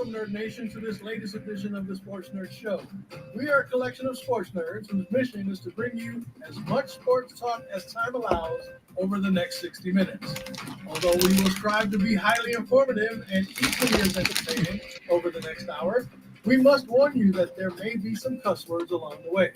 welcome, Nerd Nation, to this latest edition of the Sports Nerd Show. We are a collection of sports nerds whose mission is to bring you as much sports talk as time allows over the next 60 minutes. Although we will strive to be highly informative and equally as entertaining over the next hour, we must warn you that there may be some cuss words along the way.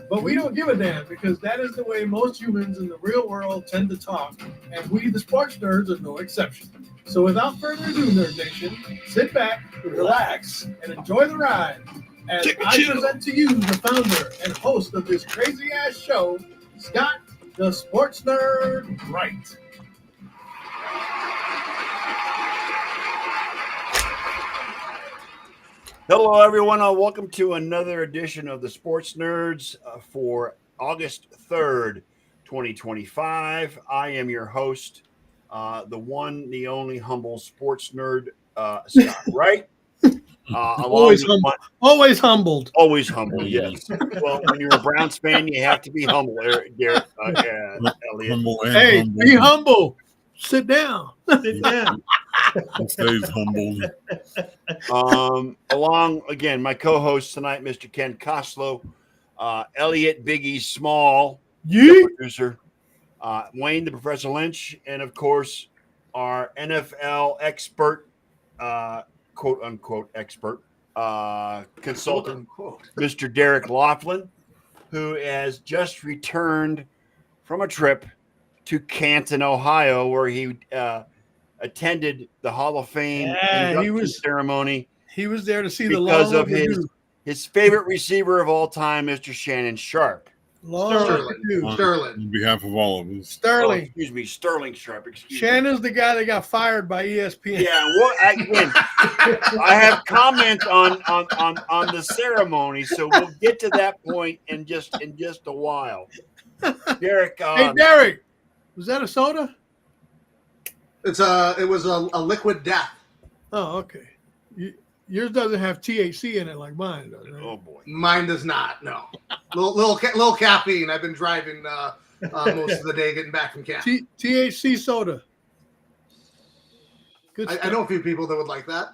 But we don't give a damn because that is the way most humans in the real world tend to talk, and we, the sports nerds, are no exception. So without further ado, Nerd Nation, sit back, relax, and enjoy the ride as I present to you the founder and host of this crazy-ass show, Scott, the Sports Nerd Wright. Hello, everyone. Welcome to another edition of the Sports Nerds for August 3rd, 2025. I am your host, the one, the only humble sports nerd, Scott Wright. Always humble. Always humbled. Always humble, yes. Well, when you're a Browns fan, you have to be humble, Garrett. Elliot. Hey, humble. Be humble. Sit down. Sit down. Stays humbled. Along again, my co-host tonight, Mr. Ken Koslow, Elliot Biggie Small, the producer, Wayne the Professor Lynch, and of course our NFL expert, quote unquote expert, consultant, Mr. Derek Laughlin, who has just returned from a trip to Canton, Ohio, where he attended the Hall of Fame ceremony. He was there to see because of his favorite receiver of all time, Mr. Shannon Sharp. Sterling. On behalf of all of us. Sterling. Excuse me, Sterling Sharp. Shannon's the guy that got fired by ESPN. Yeah, I have comments on the ceremony, so we'll get to that point in just a while. Derek. Hey, Derek, was that a soda? It was a liquid death. Oh, okay. Yours doesn't have THC in it like mine does. Right? Oh boy, mine does not. No, little caffeine. I've been driving most of the day getting back from camp. THC soda. Good. I know a few people that would like that.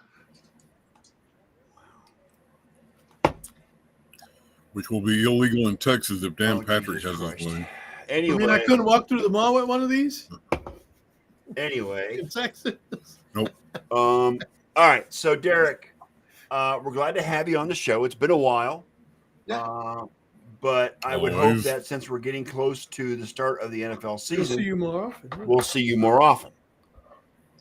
Which will be illegal in Texas if Dan Patrick has his way. Anyway, I mean, I couldn't walk through the mall with one of these. Anyway, in Texas. Nope. All right, so Derek, we're glad to have you on the show. It's been a while, but I would hope that since we're getting close to the start of the NFL season, we'll see you more often.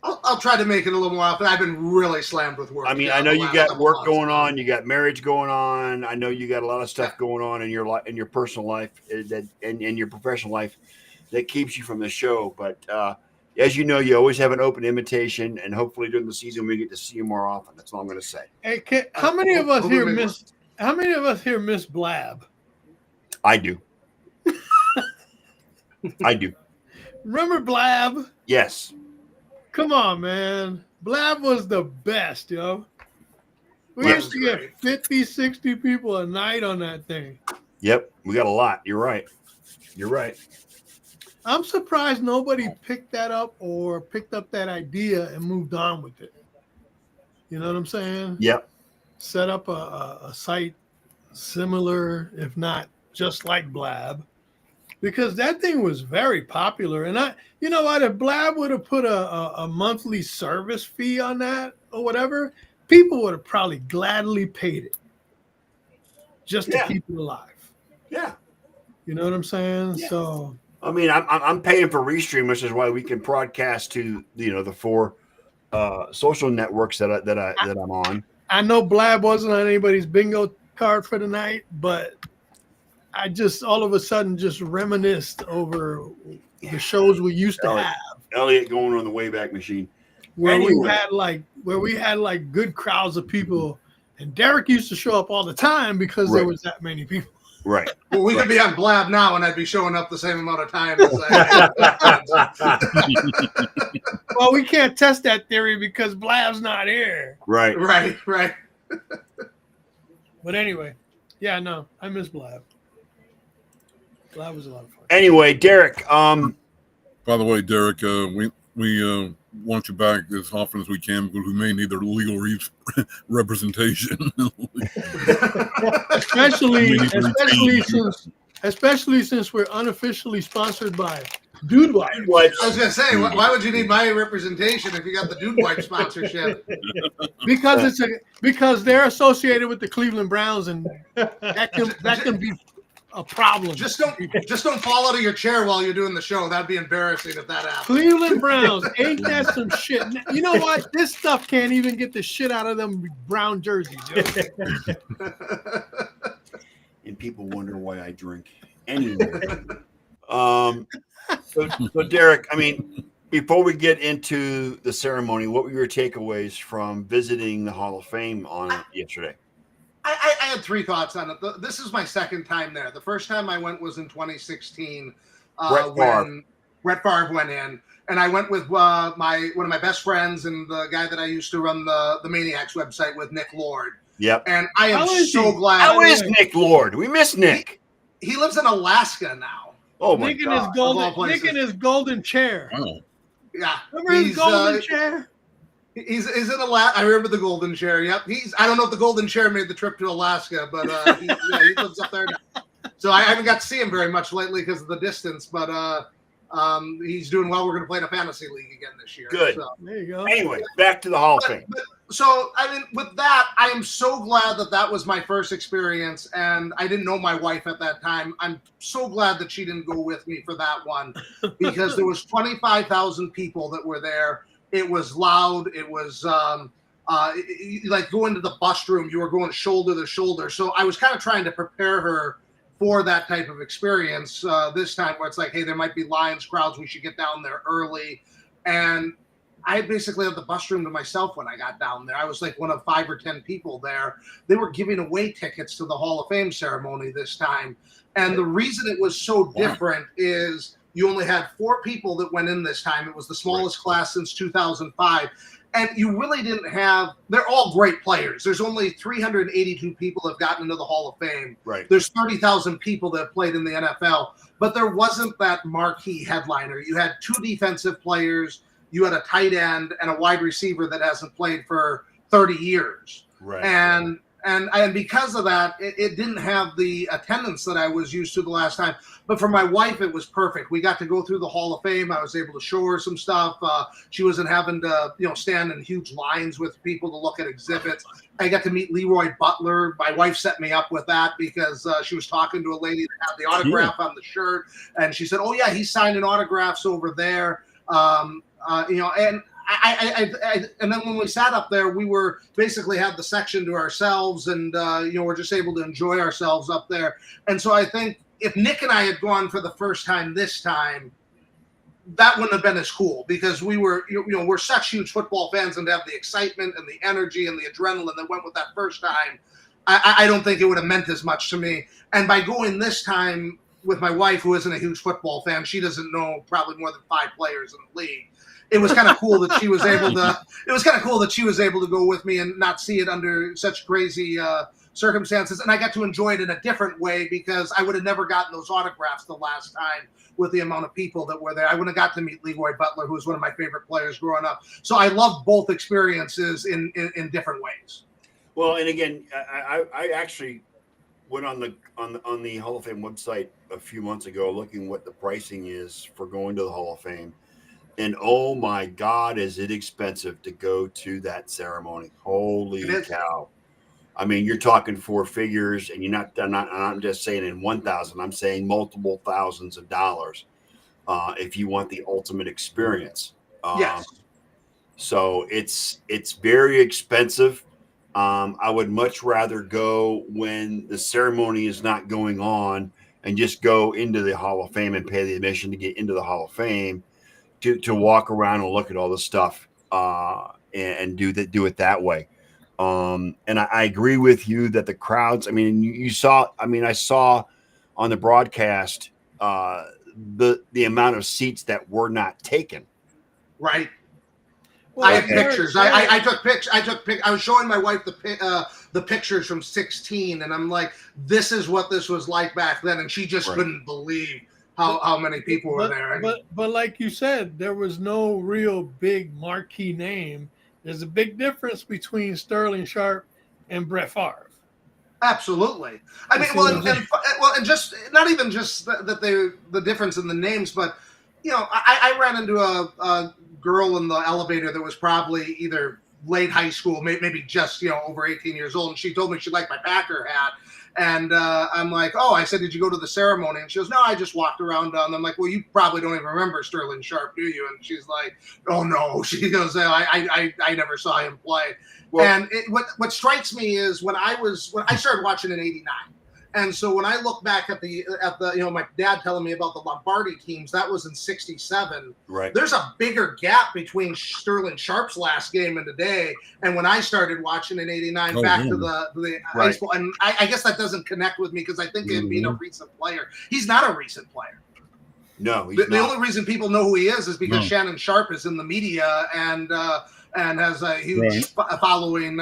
I'll try to make it a little more often. I've been really slammed with work. I mean, I know you got work going on, you got marriage going on. I know you got a lot of stuff going on in your life, in your personal life, and in your professional life that keeps you from the show. But as you know, you always have an open invitation, and hopefully during the season we get to see you more often. That's all I'm going to say. Hey, how many of us here miss Blab? I do. I do. Remember Blab? Yes. Come on, man. Blab was the best, yo. We used to get 50, 60 people a night on that thing. Yep, we got a lot. You're right. I'm surprised nobody picked that up or picked up that idea and moved on with it. You know what I'm saying? Yep. Set up a site similar, if not just like Blab, because that thing was very popular. And you know what? If Blab would have put a monthly service fee on that or whatever, people would have probably gladly paid it just to keep it alive. Yeah. You know what I'm saying? Yeah. So. I mean, I'm paying for Restream, which is why we can broadcast to the 4 social networks that I'm on. I know Blab wasn't on anybody's bingo card for the night, but I just all of a sudden just reminisced over the shows we used to have. Elliot going on the Wayback Machine, where we had like good crowds of people, and Derek used to show up all the time because there was that many people. Right. Well, we could be on Blab now, and I'd be showing up the same amount of time as Well, we can't test that theory because Blab's not here. Right. But anyway, yeah, no, I miss Blab. Blab was a lot of fun. Anyway, Derek. By the way, Derek, we want you back as often as we can because we may need their legal representation. especially since we're unofficially sponsored by Dude Wipes. I was gonna say, why would you need my representation if you got the Dude Wipe sponsorship? Because they're associated with the Cleveland Browns, and that can be a problem. Just don't fall out of your chair while you're doing the show. That'd be embarrassing if that happened. Cleveland Browns, ain't that some shit? You know what? This stuff can't even get the shit out of them brown jerseys. And people wonder why I drink anyway. So Derek, I mean, before we get into the ceremony, what were your takeaways from visiting the Hall of Fame on yesterday? I had three thoughts on it. This is my second time there. The first time I went was in 2016 when Brett Favre went in. And I went with one of my best friends and the guy that I used to run the Maniacs website with, Nick Lord. Yep. And I am so glad. How is Nick Lord? We miss Nick. He lives in Alaska now. Oh my God. Nick in his golden chair. Wow. Yeah. Remember his golden chair? He's in Alaska. I remember the golden chair. Yep. I don't know if the golden chair made the trip to Alaska, but he lives up there now. So I haven't got to see him very much lately because of the distance, but he's doing well. We're going to play in a fantasy league again this year. Good. So. There you go. Anyway, back to the Hall of Fame. So, I mean, with that, I am so glad that was my first experience, and I didn't know my wife at that time. I'm so glad that she didn't go with me for that one because there was 25,000 people that were there. It was loud. It was like going to the bus room. You were going shoulder to shoulder. So I was kind of trying to prepare her for that type of experience this time where it's like, hey, there might be Lions crowds. We should get down there early. And I basically had the bus room to myself when I got down there. I was like one of 5 or 10 people there. They were giving away tickets to the Hall of Fame ceremony this time. And the reason it was so different is you only had 4 people that went in this time. It was the smallest class since 2005. And you really didn't have – they're all great players. There's only 382 people that have gotten into the Hall of Fame. Right. There's 30,000 people that have played in the NFL. But there wasn't that marquee headliner. You had 2 defensive players. You had a tight end and a wide receiver that hasn't played for 30 years. Right. And because of that, it didn't have the attendance that I was used to the last time. But for my wife, it was perfect. We got to go through the Hall of Fame. I was able to show her some stuff. She wasn't having to, stand in huge lines with people to look at exhibits. I got to meet Leroy Butler. My wife set me up with that because she was talking to a lady that had the autograph on the shirt. And she said, oh, yeah, he's signing autographs over there. And and then when we sat up there, we were basically had the section to ourselves, and we're just able to enjoy ourselves up there. And so I think if Nick and I had gone for the first time this time, that wouldn't have been as cool because we were, we're such huge football fans, and to have the excitement and the energy and the adrenaline that went with that first time, I don't think it would have meant as much to me. And by going this time with my wife, who isn't a huge football fan, she doesn't know probably more than 5 players in the league. It was kind of cool that she was able to. It was kind of cool that she was able to go with me and not see it under such crazy circumstances. And I got to enjoy it in a different way because I would have never gotten those autographs the last time with the amount of people that were there. I wouldn't have got to meet Leroy Butler, who was one of my favorite players growing up. So I love both experiences in different ways. Well, and again, I actually went on the Hall of Fame website a few months ago looking what the pricing is for going to the Hall of Fame. And oh my God, is it expensive to go to that ceremony? Holy cow. I mean, you're talking 4 figures, and I'm not just saying in 1,000, I'm saying multiple thousands of dollars if you want the ultimate experience. Yes. So it's very expensive. I would much rather go when the ceremony is not going on and just go into the Hall of Fame and pay the admission to get into the Hall of Fame. To walk around and look at all the stuff and do it that way. And I agree with you that the crowds, I mean, you saw, I mean, I saw on the broadcast the amount of seats that were not taken. Right. Well, I have pictures. I took pictures. I was showing my wife the pictures from 16, and I'm like, this is what this was like back then. And she just couldn't believe how many people were there. But like you said, there was no real big marquee name. There's a big difference between Sterling Sharp and Brett Favre. Absolutely. I mean, and just not even just that the difference in the names, but I ran into a girl in the elevator that was probably either late high school, maybe just over 18 years old, and she told me she liked my Packer hat. And I'm like, oh, I said, did you go to the ceremony? And she goes, no, I just walked around. And I'm like, well, you probably don't even remember Sterling Sharp, do you? And she's like, oh, no. She goes, I never saw him play. Well, and what strikes me is when I started watching in '89. And so when I look back at the my dad telling me about the Lombardi teams, that was in '67. Right. There's a bigger gap between Sterling Sharp's last game and today, and when I started watching in '89 to the high school. And I guess that doesn't connect with me because I think him being a recent player, he's not a recent player. No, the only reason people know who he is because Shannon Sharp is in the media and has a huge following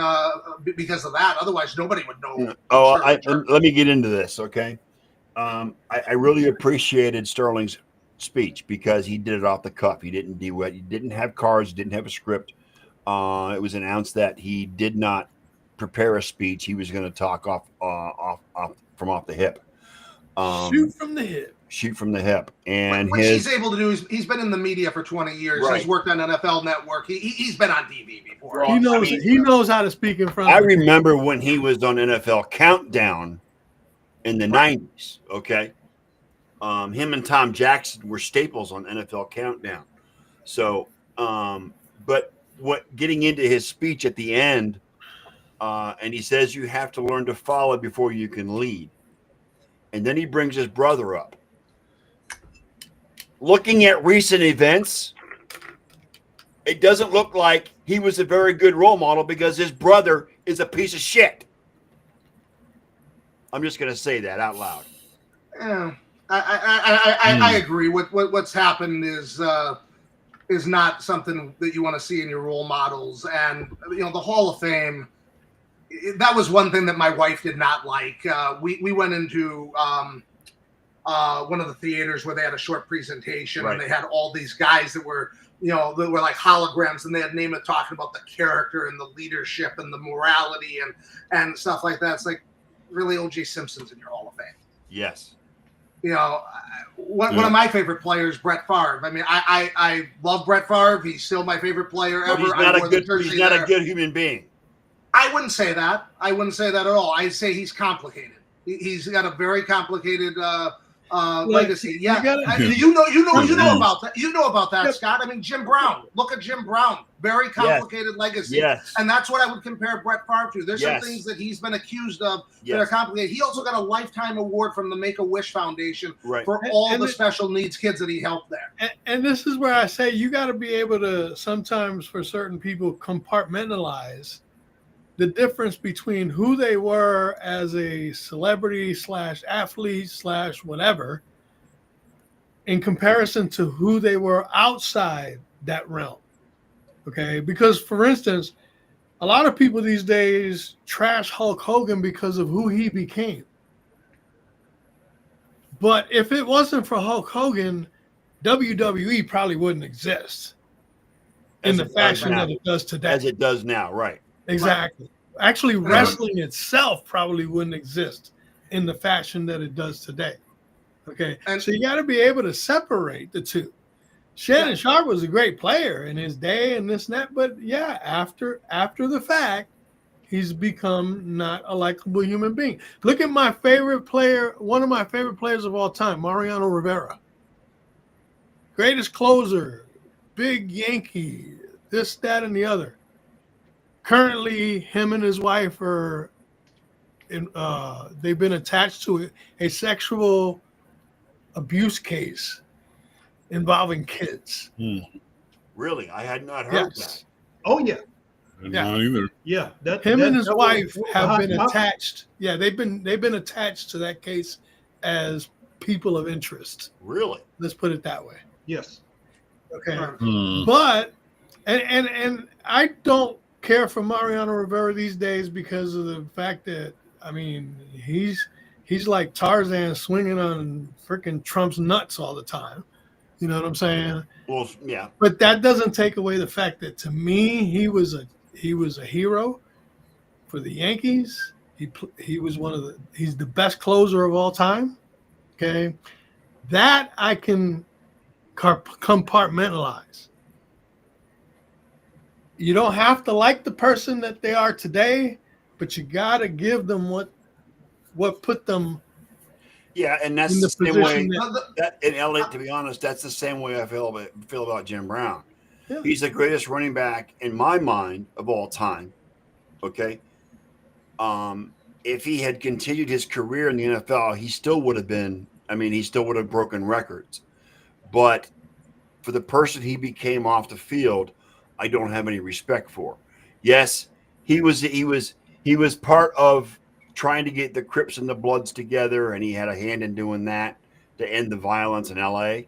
because of that. Otherwise, nobody would know. Oh, let me get into this, okay? I really appreciated Sterling's speech because he did it off the cuff. He didn't do it. He didn't have cards. Didn't have a script. It was announced that he did not prepare a speech. He was going to talk off the hip. Shoot from the hip. Shoot from the hip. And what he's able to do is he's been in the media for 20 years. Right. He's worked on NFL Network. He's been on TV before. He knows how to speak in front of I remember when he was on NFL Countdown in the 90s, okay? Him and Tom Jackson were staples on NFL Countdown. So, but getting into his speech at the end, and he says you have to learn to follow before you can lead. And then he brings his brother up. Looking at recent events, it doesn't look like he was a very good role model because his brother is a piece of shit. I'm just going to say that out loud. Yeah, I agree. What's happened is not something that you want to see in your role models. And the Hall of Fame, that was one thing that my wife did not like. We went into one of the theaters where they had a short presentation and they had all these guys that were like holograms, and they had Namath talking about the character and the leadership and the morality and stuff like that. It's like, really, O.J. Simpson's in your Hall of Fame. Yes. One of my favorite players, Brett Favre. I mean, I love Brett Favre. He's still my favorite player ever. He's not a good human being. I wouldn't say that. I wouldn't say that at all. I'd say he's complicated. He's got a very complicated legacy. Yeah, you know about that. You know about that, Scott. I mean, Jim Brown. Look at Jim Brown. Very complicated legacy. Yes. And that's what I would compare Brett Favre to. There's some things that he's been accused of that are complicated. He also got a lifetime award from the Make-A-Wish Foundation for all the special needs kids that he helped there. And this is where I say you got to be able to sometimes, for certain people, compartmentalize the difference between who they were as a celebrity / athlete / whatever in comparison to who they were outside that realm. Okay. Because, for instance, a lot of people these days trash Hulk Hogan because of who he became. But if it wasn't for Hulk Hogan, WWE probably wouldn't exist in the fashion that it does today. As it does now, right. Exactly. Actually, wrestling itself probably wouldn't exist in the fashion that it does today. Okay. And so you got to be able to separate the two. Shannon Sharp was a great player in his day and this and that, but after the fact, he's become not a likable human being. Look at my favorite player, one of my favorite players of all time, Mariano Rivera. Greatest closer, big Yankee, this, that, and the other. Currently, him and his wife are they've been attached to a sexual abuse case involving kids. Really? I had not heard that. Oh, yeah. Not either. Yeah. Him and his wife have been attached. Yeah, they've been attached to that case as people of interest. Really? Let's put it that way. Yes. Okay. But and I don't care for Mariano Rivera these days because of the fact that, I mean, he's he's like Tarzan swinging on freaking Trump's nuts all the time. You know what I'm saying? Well, yeah. But that doesn't take away the fact that to me he was a hero for the Yankees. He was he's the best closer of all time. Okay, that I can compartmentalize. You don't have to like the person that they are today, but you got to give them what put them. Yeah, and that's in the same way. position That in LA, to be honest, that's the same way I feel about Jim Brown. Yeah. He's the greatest running back in my mind of all time. Okay. If he had continued his career in the NFL, he still would have been. I mean, he still would have broken records. But for the person he became off the field, I don't have any respect for. Yes, he was part of trying to get the Crips and the Bloods together, and he had a hand in doing that to end the violence in LA.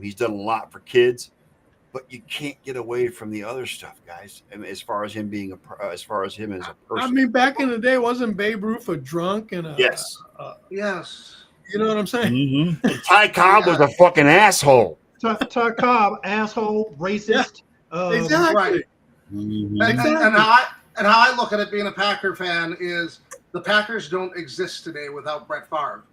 He's done a lot for kids, but you can't get away from the other stuff, guys. I mean, as far as him as a person. I mean, back in the day, wasn't Babe Ruth a drunk and a yes, Yes. you know what I'm saying? Mm-hmm. and Ty Cobb was a fucking asshole. Ty Cobb, asshole, racist. Exactly. Right. Mm-hmm. And how I look at it being a Packer fan is the Packers don't exist today without Brett Favre.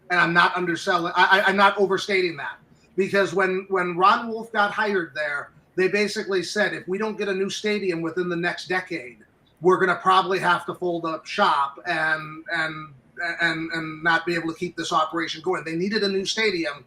And I'm not underselling. I'm not overstating that, because when Ron Wolf got hired there, they basically said, if we don't get a new stadium within the next decade, we're going to probably have to fold up shop and not be able to keep this operation going. They needed a new stadium.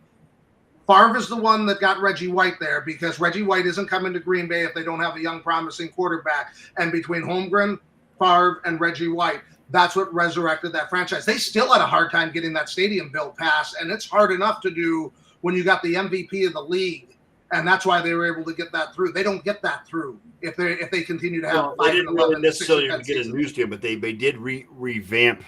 Favre is the one that got Reggie White there, because Reggie White isn't coming to Green Bay if they don't have a young, promising quarterback. And between Holmgren, Favre, and Reggie White, that's what resurrected that franchise. They still had a hard time getting that stadium built past, and it's hard enough to do when you got the MVP of the league, and that's why they were able to get that through. They don't get that through if they continue to have 5 They didn't and really 11, necessarily 6 and 10 get a seasons. new stadium, but they did revamp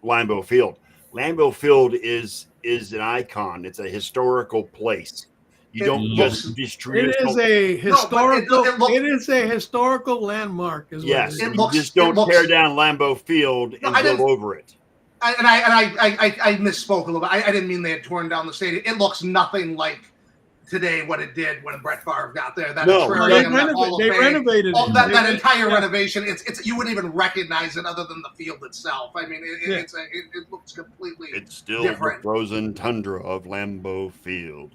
Lambeau Field. Lambeau Field is an icon. It's a historical place. You It don't looks- just It is a historical. it looks- it is a historical landmark. Is yes. What it It is. looks- You just don't it looks- tear down Lambeau Field No, and I build didn't- over it. I misspoke a little bit. I didn't mean they had torn down the stadium. It looks nothing like today what it did when Brett Favre got there. That No, terrarium, that Hall of they Fame, renovated all it. that entire Yeah. renovation. It's you wouldn't even recognize it other than the field itself. I mean, Yeah. it looks completely. It's still different. the frozen tundra of Lambeau Field.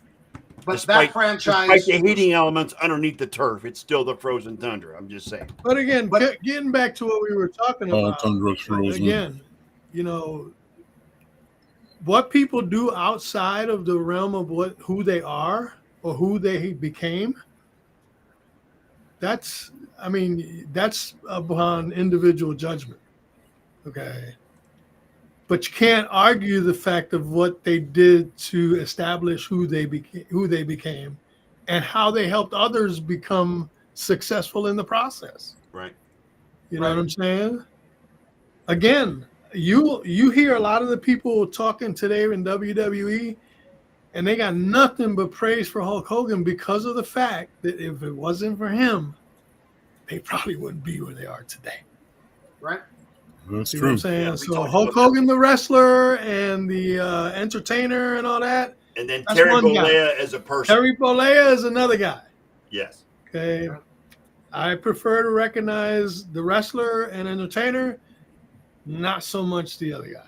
But Despite- that franchise, Despite the heating elements underneath the turf, it's still the frozen tundra. I'm just saying. But again, But- getting back to what we were talking All about. tundra's frozen. Again, you know, what people do outside of the realm of who they are or who they became, that's upon individual judgment. Okay. But you can't argue the fact of what they did to establish who they became and how they helped others become successful in the process. Right. You know what I'm saying? Again, you hear a lot of the people talking today in WWE, and they got nothing but praise for Hulk Hogan because of the fact that if it wasn't for him, they probably wouldn't be where they are today. right? That's You know what true. I'm saying? Yeah, we So talked Hulk about that. Hogan, the wrestler, and the entertainer and all that. And then That's Terry one guy. Bollea as a person. Terry Bollea is another guy. Yes. Okay. I prefer to recognize the wrestler and entertainer, not so much the other guy.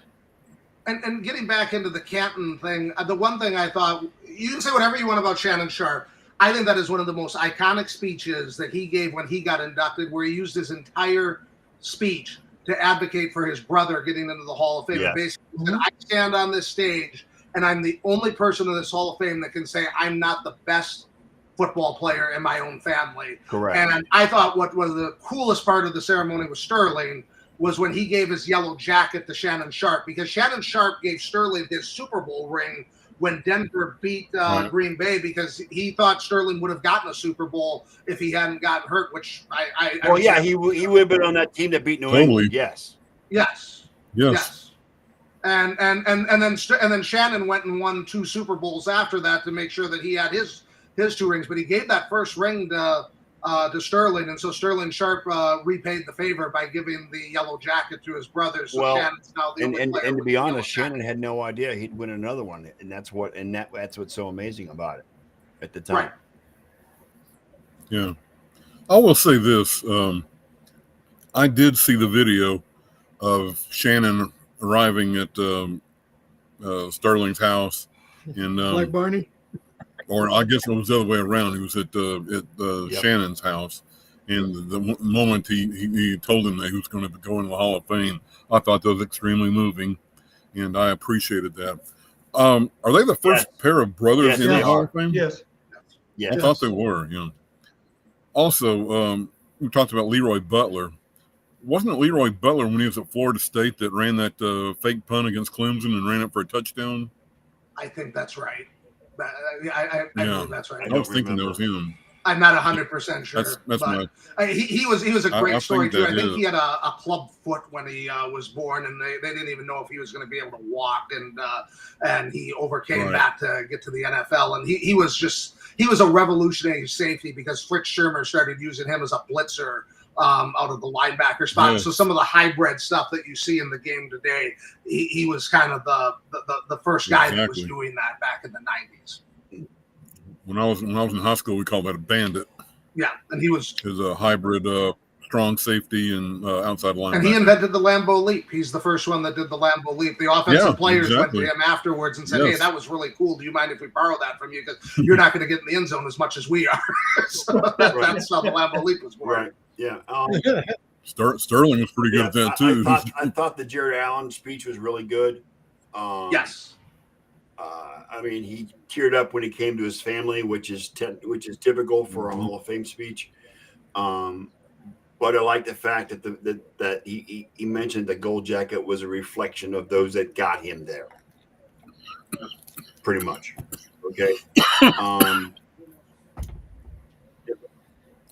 And getting back into the Canton thing, the one thing I thought, you can say whatever you want about Shannon Sharp. I think that is one of the most iconic speeches that he gave when he got inducted, where he used his entire speech to advocate for his brother getting into the Hall of Fame. Yeah. And basically said, I stand on this stage, and I'm the only person in this Hall of Fame that can say I'm not the best football player in my own family. Correct. And I thought what was the coolest part of the ceremony with Sterling was when he gave his yellow jacket to Shannon Sharp, because Shannon Sharp gave Sterling his Super Bowl ring when Denver beat Right. Green Bay, because he thought Sterling would have gotten a Super Bowl if he hadn't gotten hurt, which I Well, yeah, he would have been on that team that beat New Totally. England. Yes. yes. Yes. And then Shannon went and won 2 Super Bowls after that to make sure that he had his 2 rings. But he gave that first ring to to Sterling, and so Sterling Sharp repaid the favor by giving the yellow jacket to his brother. So Well, Shannon's now the only player and to with be the yellow honest, Shannon jacket. had no idea he'd win another one, and that's what's so amazing about it at the time. Right. Yeah. I will say this. I did see the video of Shannon arriving at Sterling's house, and Like Barney. or I guess it was the other way around. He was at Yep. Shannon's house, and the moment he told him that he was going to go into the Hall of Fame, I thought that was extremely moving, and I appreciated that. Are they the first pair of brothers Yes, in they the Hall are. of Fame? Yes. Yeah. I thought they were. Yeah. Also, we talked about Leroy Butler. Wasn't it Leroy Butler when he was at Florida State that ran that fake punt against Clemson and ran it for a touchdown? I think that's right. I believe that's right. I was thinking that was him. I'm not 100% sure. That's but my. he was a I great story think too. that I think is. he had a club foot when he was born, and they didn't even know if he was going to be able to walk, and he overcame Right. that to get to the NFL. And he was a revolutionary safety because Fritz Shermer started using him as a blitzer out of the linebacker spot. Yes. So some of the hybrid stuff that you see in the game today, he was kind of the first guy that was Exactly. doing that back in the 90s. When I was in high school, we called that a bandit. Yeah, and he was. Is a hybrid strong safety and outside linebacker. And he invented the Lambeau leap. He's the first one that did the Lambeau leap. The offensive Yeah, players exactly. went to him afterwards and said, Yes. "Hey, that was really cool. Do you mind if we borrow that from you? Because you're not going to get in the end zone as much as we are." So that's how the Lambeau leap was born. Right. Yeah. Sterling was pretty good at that too. I thought the Jared Allen speech was really good. Yes. I mean, he teared up when he came to his family, which is typical for a Hall of Fame speech. But I like the fact that he mentioned the gold jacket was a reflection of those that got him there. Pretty much. Okay.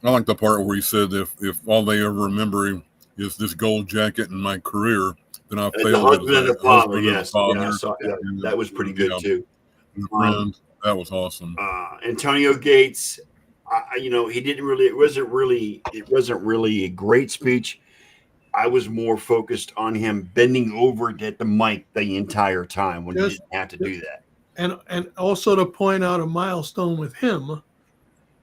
I like the part where he said, "If all they ever remember is this gold jacket in my career, then I The failed husband and as the a father, husband and a yes. father." Yeah, I saw that. And, That was pretty good yeah, too. and a friend. That was awesome. Antonio Gates, he didn't really. It wasn't really a great speech. I was more focused on him bending over at the mic the entire time when he Yes. didn't have to do that. And also to point out a milestone with him,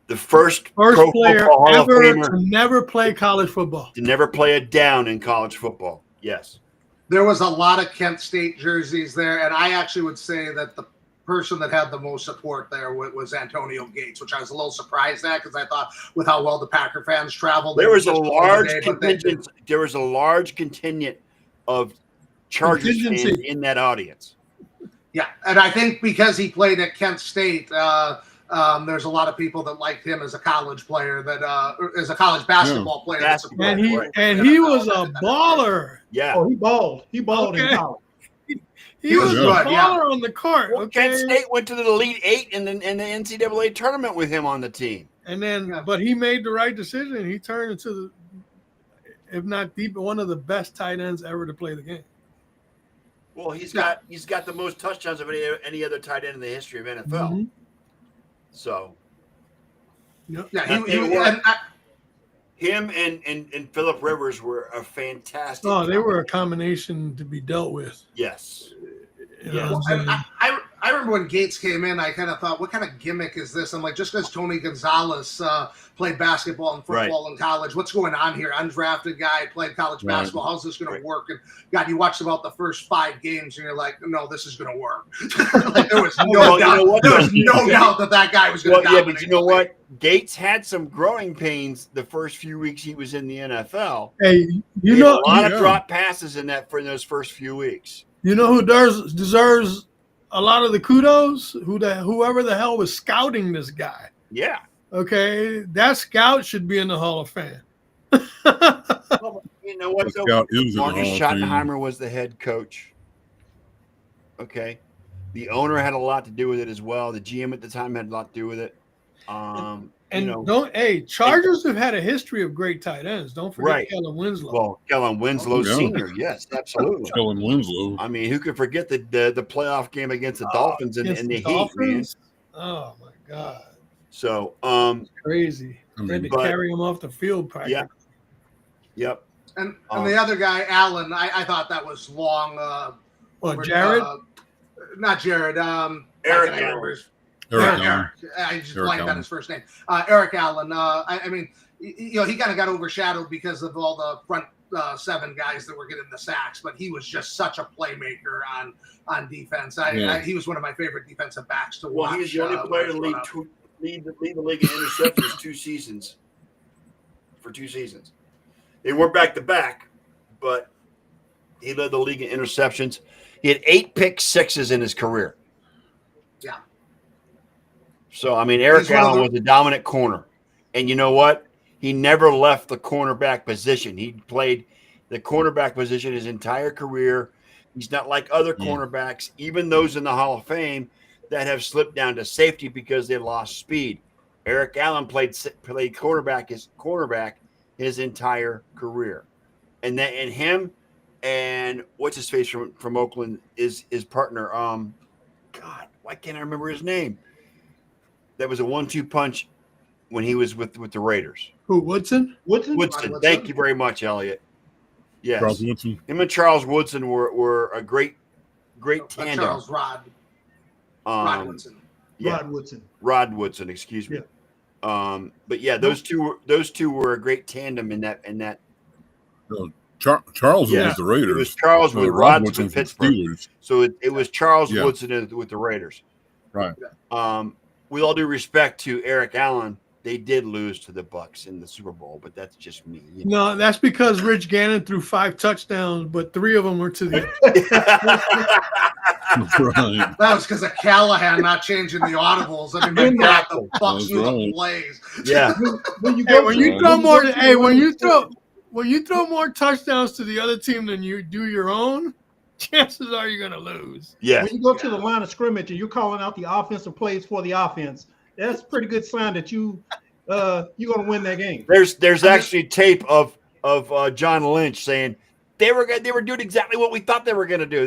The first first Pro player Football Hall of ever Famer to never play college football. to never play a down in college football. Yes. There was a lot of Kent State jerseys there, and I actually would say that the person that had the most support there was Antonio Gates, which I was a little surprised at because I thought with how well the Packer fans traveled, There they was a would just large go today, but they didn't. contingent. There was a large contingent of Chargers fans Contingency. in that audience. Yeah, and I think because he played at Kent State, there's a lot of people that liked him as a college player, as a college basketball player. that supported Basketball, him. And he was a baller. Yeah. Oh, he balled. He balled Okay. in college. He was a good, yeah. baller on the court. Well, Okay. Kent State went to the Elite Eight in the NCAA tournament with him on the team. And then, Yeah. but he made the right decision. He turned into the, if not one of the best tight ends ever to play the game. Well, he's got the most touchdowns of any other tight end in the history of NFL. Mhm. So Yep. Yeah, They he were- and him and Phillip Rivers were a fantastic. Oh, they were a combination to be dealt with. Yes. You Yeah. know what I'm saying? I remember when Gates came in, I kind of thought, what kind of gimmick is this? I'm like, just because Tony Gonzalez played basketball and football in college, what's going on here? Undrafted guy, played college Right. basketball. How's this going Right. to work? And God, you watched about the first 5 games, and you're like, no, this is going to work. Like, there was no Well, you doubt. know what, There was though? no doubt that guy was going Well, to yeah, dominate. but you know the league. what? Gates had some growing pains the first few weeks he was in the NFL. Hey, He you had know, a lot Yeah. of drop passes in those first few weeks. you know who deserves a lot of the kudos? Whoever the hell was scouting this guy. Yeah. Okay, that scout should be in the Hall of Fame. Well, you know what? The though? scout is in the Marcus Hall of Fame. Schottenheimer was the head coach. Okay. The owner had a lot to do with it as well. The GM at the time had a lot to do with it. And Chargers have had a history of great tight ends. Don't forget Right. Kellen Winslow. Well, Kellen Winslow Oh, yeah. Sr., yes, absolutely. Kellen Winslow. I mean, who could forget the playoff game against the Dolphins and Against the the Heat, man? Dolphins? Oh my God, So, crazy. I They had to mean, But- carry him off the field practically. Yep. And the other guy, Allen, I thought that was long. Jared? Not Jared. Eric I remember his- Eric Eric. Allen. I just Eric blanked on Allen. his first name. Eric Allen. I mean, he kind of got overshadowed because of all the front seven guys that were getting the sacks, but he was just such a playmaker on defense. He was one of my favorite defensive backs to watch. Well, he's the only player to lead the league in interceptions 2 seasons. For 2 seasons. They weren't back to back, but he led the league in interceptions. He had 8 pick sixes in his career. Yeah. So, I mean, Eric He's one of Allen the- was a dominant corner. And you know what? He never left the cornerback position. He played the cornerback position his entire career. He's not like other cornerbacks, even those in the Hall of Fame, that have slipped down to safety because they lost speed. Eric Allen played cornerback his entire career. And him and what's his face from Oakland is his partner. God, why can't I remember his name? That was a 1-2 punch when he was with the Raiders. Who, Woodson? Woodson. Thank you very much, Elliot. Yes. Charles Woodson. Him and Charles Woodson were a great tandem. Charles Rod Woodson. Yeah, Rod Woodson. Rod Woodson, excuse me. But yeah, those two were a great tandem in that. Charles Yeah. was the Raiders. It was Charles with Rod Rod Woodson with for the Pittsburgh. Steelers. So it was Charles Yeah. Woodson with the Raiders. Right. With all due respect to Eric Allen, they did lose to the Bucks in the Super Bowl, but that's just me. You know? No, that's because Rich Gannon threw 5 touchdowns, but 3 of them were to the Right. That was because of Callahan not changing the audibles. I mean, my God, the Bucks That's were the right. blaze. Yeah. When you Hey, go when to- you throw when more, go to- hey, when you throw more touchdowns to the other team than you do your own, chances are you're gonna lose. Yes. when you go to the line of scrimmage and you're calling out the offensive plays for the offense, that's a pretty good sign that you're gonna win that game. There's actually tape of John Lynch saying they were doing exactly what we thought they were going to do.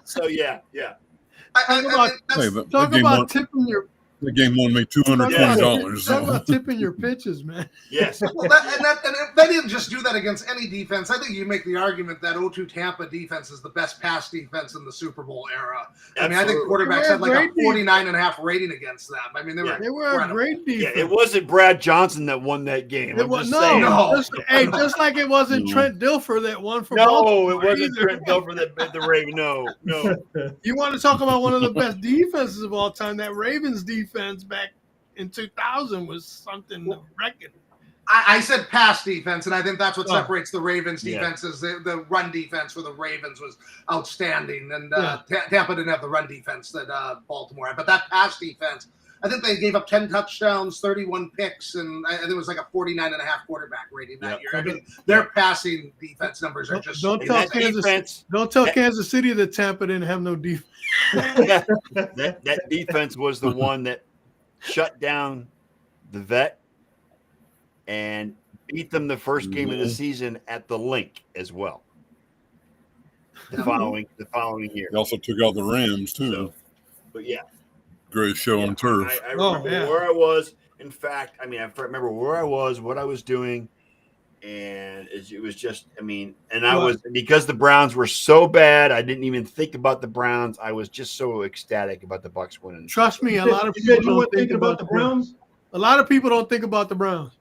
So yeah. I mean, Hey, but Talk about tipping your the game one made $220. talk about tipping your pitches, man. Yes. Well, and they didn't just do that against any defense. I think you make the argument that 0-2 Tampa defense is the best pass defense in the Super Bowl era. I mean, I think Absolutely. quarterbacks had like a Great defense. 49.5 rating against them. I mean, they were They were a incredible. great Yeah, defense. it wasn't Brad Johnson that won that game. It I'm was just saying. No. just like it wasn't No. Trent Dilfer that won for No, Baltimore it wasn't either. Trent Dilfer that bit the Raven. No. You want to talk about one of the best defenses of all time? That Ravens defense back in 2000 was something to reckon. I said pass defense, and I think that's what Oh. separates the Ravens Yeah. defenses. The run defense for the Ravens was outstanding, and Yeah. Tampa didn't have the run defense that Baltimore had. But that pass defense, I think they gave up 10 touchdowns, 31 picks, and I think it was like a 49.5 quarterback rating that Yep. year. I mean, their passing defense numbers are just Don't And tell that Kansas. defense, Don't tell Kansas City that Tampa didn't have no defense. that defense was the one that shut down the Vet and beat them the first game of the season at the Link as well. The following year. They also took out the Rams, too. So, but yeah, Greatest show on turf. I remember where I was. In fact, I remember where I was, what I was doing, and it was just, and I was, because the Browns were so bad, I didn't even think about the Browns. I was just so ecstatic about the Bucks winning. Trust me, a lot of You people said you don't weren't think thinking about the Browns. A lot of people don't think about the Browns.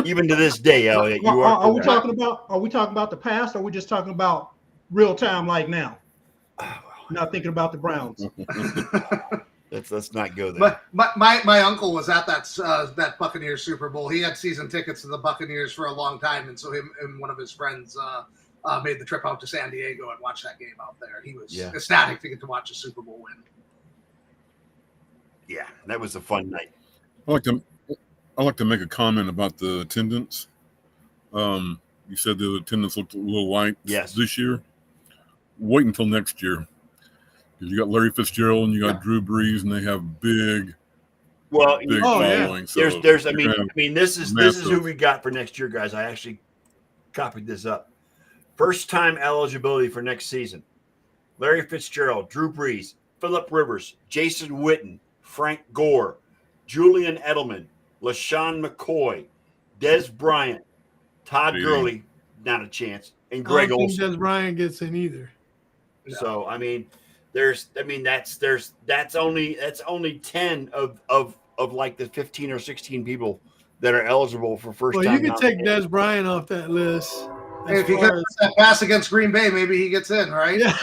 Even to this day, Elliot, you Are we correct. talking about? Are we talking about the past? Or are we just talking about real time, like now? Not thinking about the Browns. Let's not go there. But my uncle was at that Buccaneers Super Bowl. He had season tickets to the Buccaneers for a long time, and so him and one of his friends made the trip out to San Diego and watched that game out there. He was ecstatic to get to watch a Super Bowl win. Yeah, that was a fun night. I like to make a comment about the attendance. You said the attendance looked a little light this year. Wait until next year. You got Larry Fitzgerald and you got Drew Brees, and they have big following. So There's this is massive. who we got for next year, guys. I actually copied this up. First time eligibility for next season: Larry Fitzgerald, Drew Brees, Phillip Rivers, Jason Witten, Frank Gore, Julian Edelman, LaShawn McCoy, Des Bryant, Todd Gee. Gurley, not a chance, and I Greg don't think Olsen. Des Bryant gets in either. So I mean, that's only 10 of like the 15 or 16 people that are eligible for first Well, time. you could take Des Bryant off that list. Hey, if he far gets that pass against Green Bay, maybe he gets in, right? Yeah.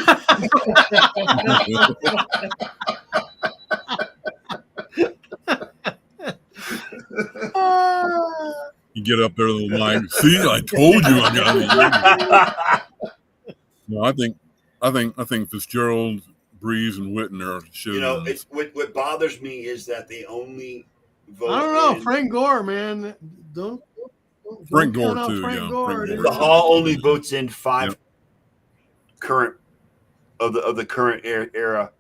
You get up there to the line. See, I told you I got it. No, I think Fitzgerald, Breeze, and Witten are should. You know, it's what bothers me is that they only vote. I don't know. in- Frank Gore, man. Don't Frank count Gore out too. Frank Yeah, Gore, Frank dude. Gore. The Hall only votes in 5 Yep. current of the current era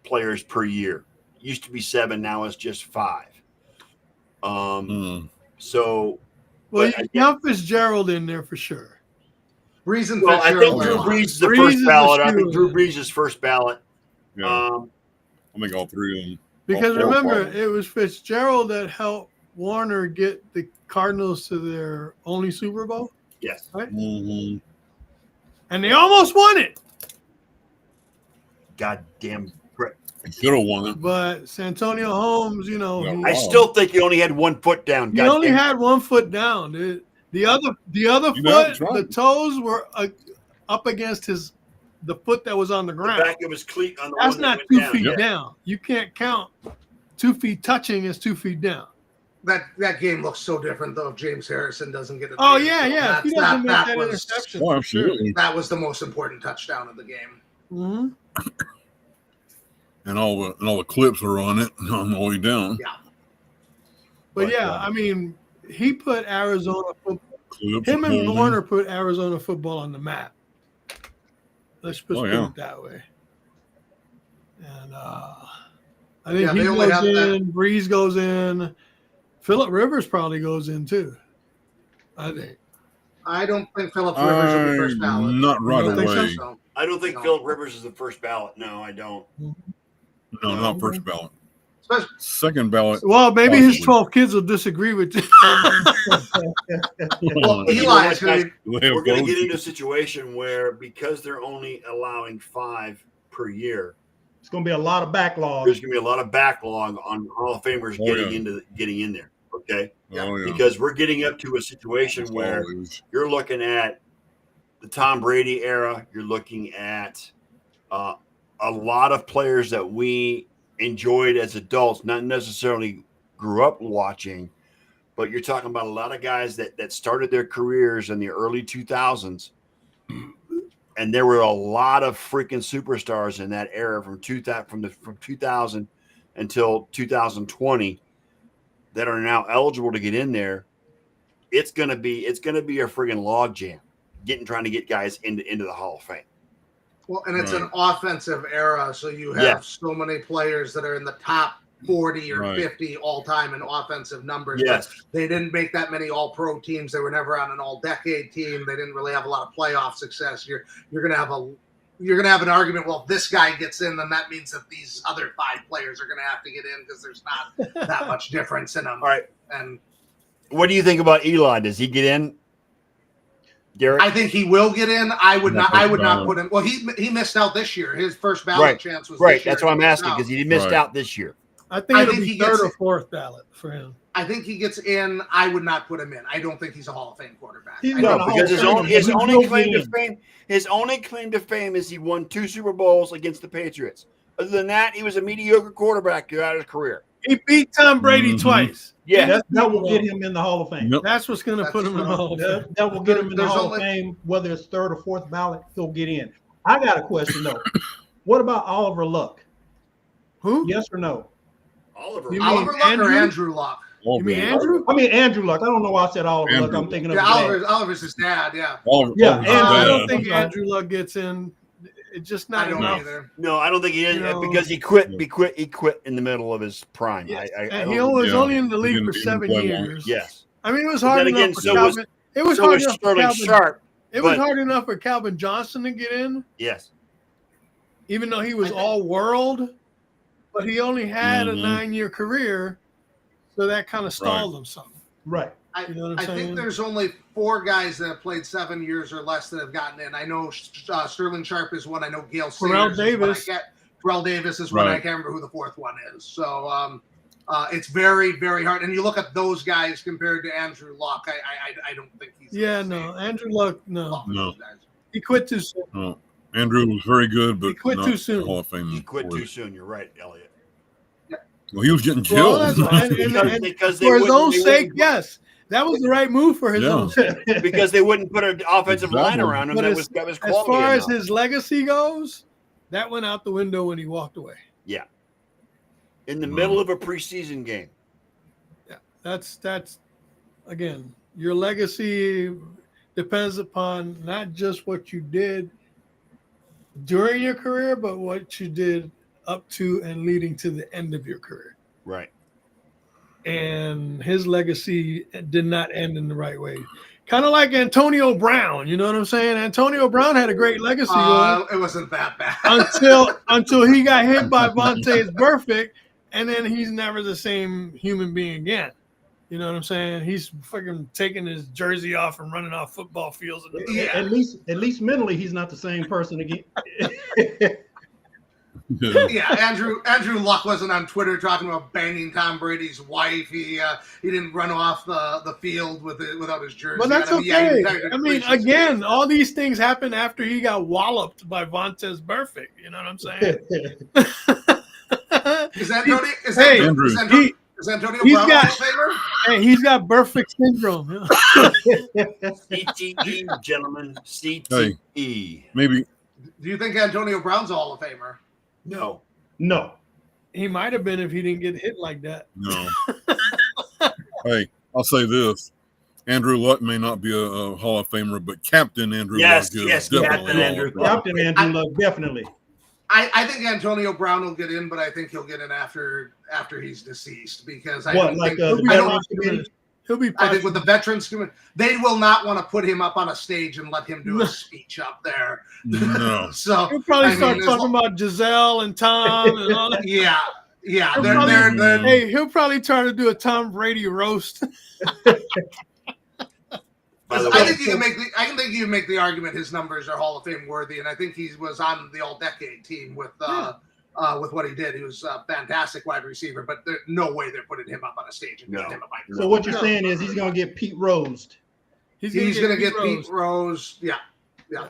players per year. Used to be 7, now it's just 5. So Well, but you I- count Fitzgerald in there for sure. Breeze and well, I Fitzgerald think are Drew locked. Brees is the Brees is first the ballot. I think shoe. Drew Brees is first ballot. Yeah, I think all three of them. Because four remember, probably. it was Fitzgerald that helped Warner get the Cardinals to their only Super Bowl, Yes. Mhm. and they almost won it. Goddamn. Should have won it. But Santonio Holmes, Yeah, he, I still think he only had 1 foot down. he only Goddamn. had 1 foot down. The other You know, foot, that's right. the toes were up against the foot that was on the The ground. back of his cleat on the That's one that not went 2 down. feet Yeah. down. You can't count 2 feet touching as 2 feet down. That game looks so different though if James Harrison doesn't get it. Oh yeah, yeah. If he That, doesn't make that that was interception, Oh, for sure. absolutely. that was the most important touchdown of the game. Mhm. And all the clips are on it on the way down. But yeah, I mean, he put Arizona football. Clips Him and holding. Warner put Arizona football on the map. Let's just Oh, put yeah. it that way. And I think Yeah, he they only goes have that- in. Breeze goes in. Phillip Rivers probably goes in too. I think. I don't think Phillips Rivers will be first ballot. Not right You don't think away. So, I don't think No. Philip Rivers is the first ballot. No, I don't. No, not first ballot. especially- Second ballot. Well, maybe his Possibly. 12 kids will disagree with you. well, You know Eli what, is going to They have We're going to votes. get into a situation where because they're only allowing 5 per year, It's going to be a lot of backlog. there's going to be a lot of backlog on Hall of Famers Oh, getting in there. Okay, Oh, yeah. because we're getting up to a situation It's where always- you're looking at the Tom Brady era. You're looking at a lot of players that we enjoyed as adults, not necessarily grew up watching, but you're talking about a lot of guys that started their careers in the early 2000s. And there were a lot of freaking superstars in that era from 2000 until 2020 that are now eligible to get in there. It's gonna be a friggin' log jam trying to get guys into the Hall of Fame. well, and it's Right. an offensive era, so you have Yeah. so many players that are in the top 40 or Right. 50 all time in offensive numbers. Yes. But they didn't make that many all-pro teams. They were never on an all-decade team. They didn't really have a lot of playoff success. You're gonna have an argument. Well, if this guy gets in, then that means that these other 5 players are gonna have to get in because there's not that much difference in them. All right. And What do you think about Eli? Does he get in? Garrett? I think he will get in. I would Not not. I first would not ballot. put him. Well, he missed out this year. His first ballot Right. chance was right. This year. That's what I'm He missed asking out. because he missed Right. out this year. I think I it'll think be he third gets or it. fourth ballot for him. I think he gets in. I would not put him in. I don't think he's a Hall of Fame quarterback. He's I not don't- a Hall Because of his Famer, only his but he only will claim get to in. fame his only claim to fame is he won 2 Super Bowls against the Patriots. Other than that, he was a mediocre quarterback throughout his career. He beat Tom Brady Mhm. twice. Yeah. That will get him in the Hall of Fame. Yep. That's what's going to That's put him in the true. Hall of Fame. That will get him in the There's Hall of only- Fame, whether it's third or fourth ballot, he'll get in. I got a question though. What about Oliver Luck? Who? Yes or no? Oliver. You mean Oliver Luck Andrew? or Andrew Luck? You mean Andrew? I mean Andrew Luck. I don't know why I said Oliver Luck. Andrew. I'm thinking of Yeah, his dad. Oliver's his dad. Yeah, Yeah, Oliver's and I bad. don't think Yeah. Andrew Luck gets in. It's just I not don't enough. either. No, I don't think he is You know- because he quit. He quit in the middle of his prime. Yes. I And don't- he was yeah. only in the He league didn't for even 7 play long. years. yes. I mean, it was But hard then enough again, for so Calvin. It was So hard was enough for Sterling Calvin. Sharp. It was but- hard enough for Calvin Johnson to get in, Yes. even though he was I think- all world. But he only had a Mhm. 9-year career, So that kind of stalled him some. Right. You know what I'm I saying? think there's only 4 guys that have played 7 years or less that have gotten in. I know Sterling Sharp is one. I know Gail Terrell Sayers is one. Davis. Terrell Davis is one. I Right. can't remember who the 4th one is. So it's very, very hard. And you look at those guys compared to Andrew Luck. I don't think he's. Yeah, in the no. same Andrew Luck, no. level as No. those guys. He quit too soon. Oh, Andrew was very good, but He quit not too soon. Hall of Fame. He quit for too it. soon. You're right, Elliot. Well, he was getting Well, killed. that's, and Because they for his wouldn't- own they sake, wouldn't- yes. That was the right move for his Yeah. own sake. because they wouldn't put an offensive line Exactly. around him But that as- was As quality far as enough. his legacy goes, that went out the window when he walked away. In the middle of a preseason game. That's again, your legacy depends upon not just what you did during your career, but what you did up to and leading to the end of your career. Right. And his legacy did not end in the right way. Kind of like Antonio Brown, you know what I'm saying? Antonio Brown had a great legacy It wasn't that bad. until he got hit by Vontaze Burfict, and then he's never the same human being again. You know what I'm saying? He's fucking taking his jersey off and running off football fields. Yeah. At least mentally, he's not the same person again. Yeah, Andrew Luck wasn't on Twitter talking about banging Tom Brady's wife. He didn't run off the field without his jersey. But that's on. okay. He kind of I mean, appreciates again, it. all these things happened after he got walloped by Vontaze Burfict. You know what I'm saying? Is Antonio? Is Hey, Antonio, Andrew. is Antonio, is Antonio Brown got- Hall of Famer? Hey, he's got Burfict syndrome. CTE, gentlemen. CTE. Maybe Do you think Antonio Brown's a Hall of Famer? No. No. He might have been if he didn't get hit like that. no. Hey, I'll say this: Andrew Luck may not be a Hall of Famer, but Captain Andrew Yes, Luck is yes, definitely Captain a Hall Andrew of Famer. Luck. Captain Andrew Luck, definitely. I think Antonio Brown will get in, but I think he'll get in after he's deceased because I What, don't like think, the I don't- veterans committee? He'll be. I think with the veterans committee, they will not want to put him up on a stage and let him do a speech up there. No. So He'll probably I start mean, talking about Giselle and Tom and all that. yeah. He'll They're, probably- they're, Hey, he'll probably try to do a Tom Brady roast. By the I way, think you can make the argument his numbers are Hall of Fame worthy, and I think he was on the All-Decade team with what he did. He was a fantastic wide receiver, but there's no way they're putting him up on a stage and giving him a microphone. So what you're saying is he's going to get Pete Rosed. He's going to get Rose. Pete Rose. Yeah.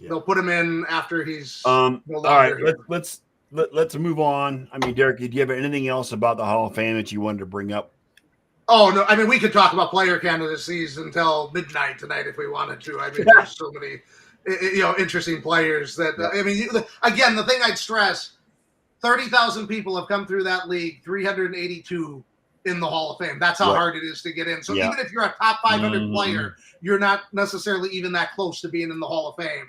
They'll put him in after he's all no right, longer here. let's move on. I mean, Derek, did you have anything else about the Hall of Fame that you wanted to bring up? Oh no! I mean, we could talk about player candidacies until midnight tonight if we wanted to. I mean, there's so many, interesting players that. I mean, again, the thing I'd stress: 30,000 people have come through that league. 382 in the Hall of Fame. That's how Right. hard it is to get in. So Yeah. even if you're a top 500 Mhm. player, you're not necessarily even that close to being in the Hall of Fame.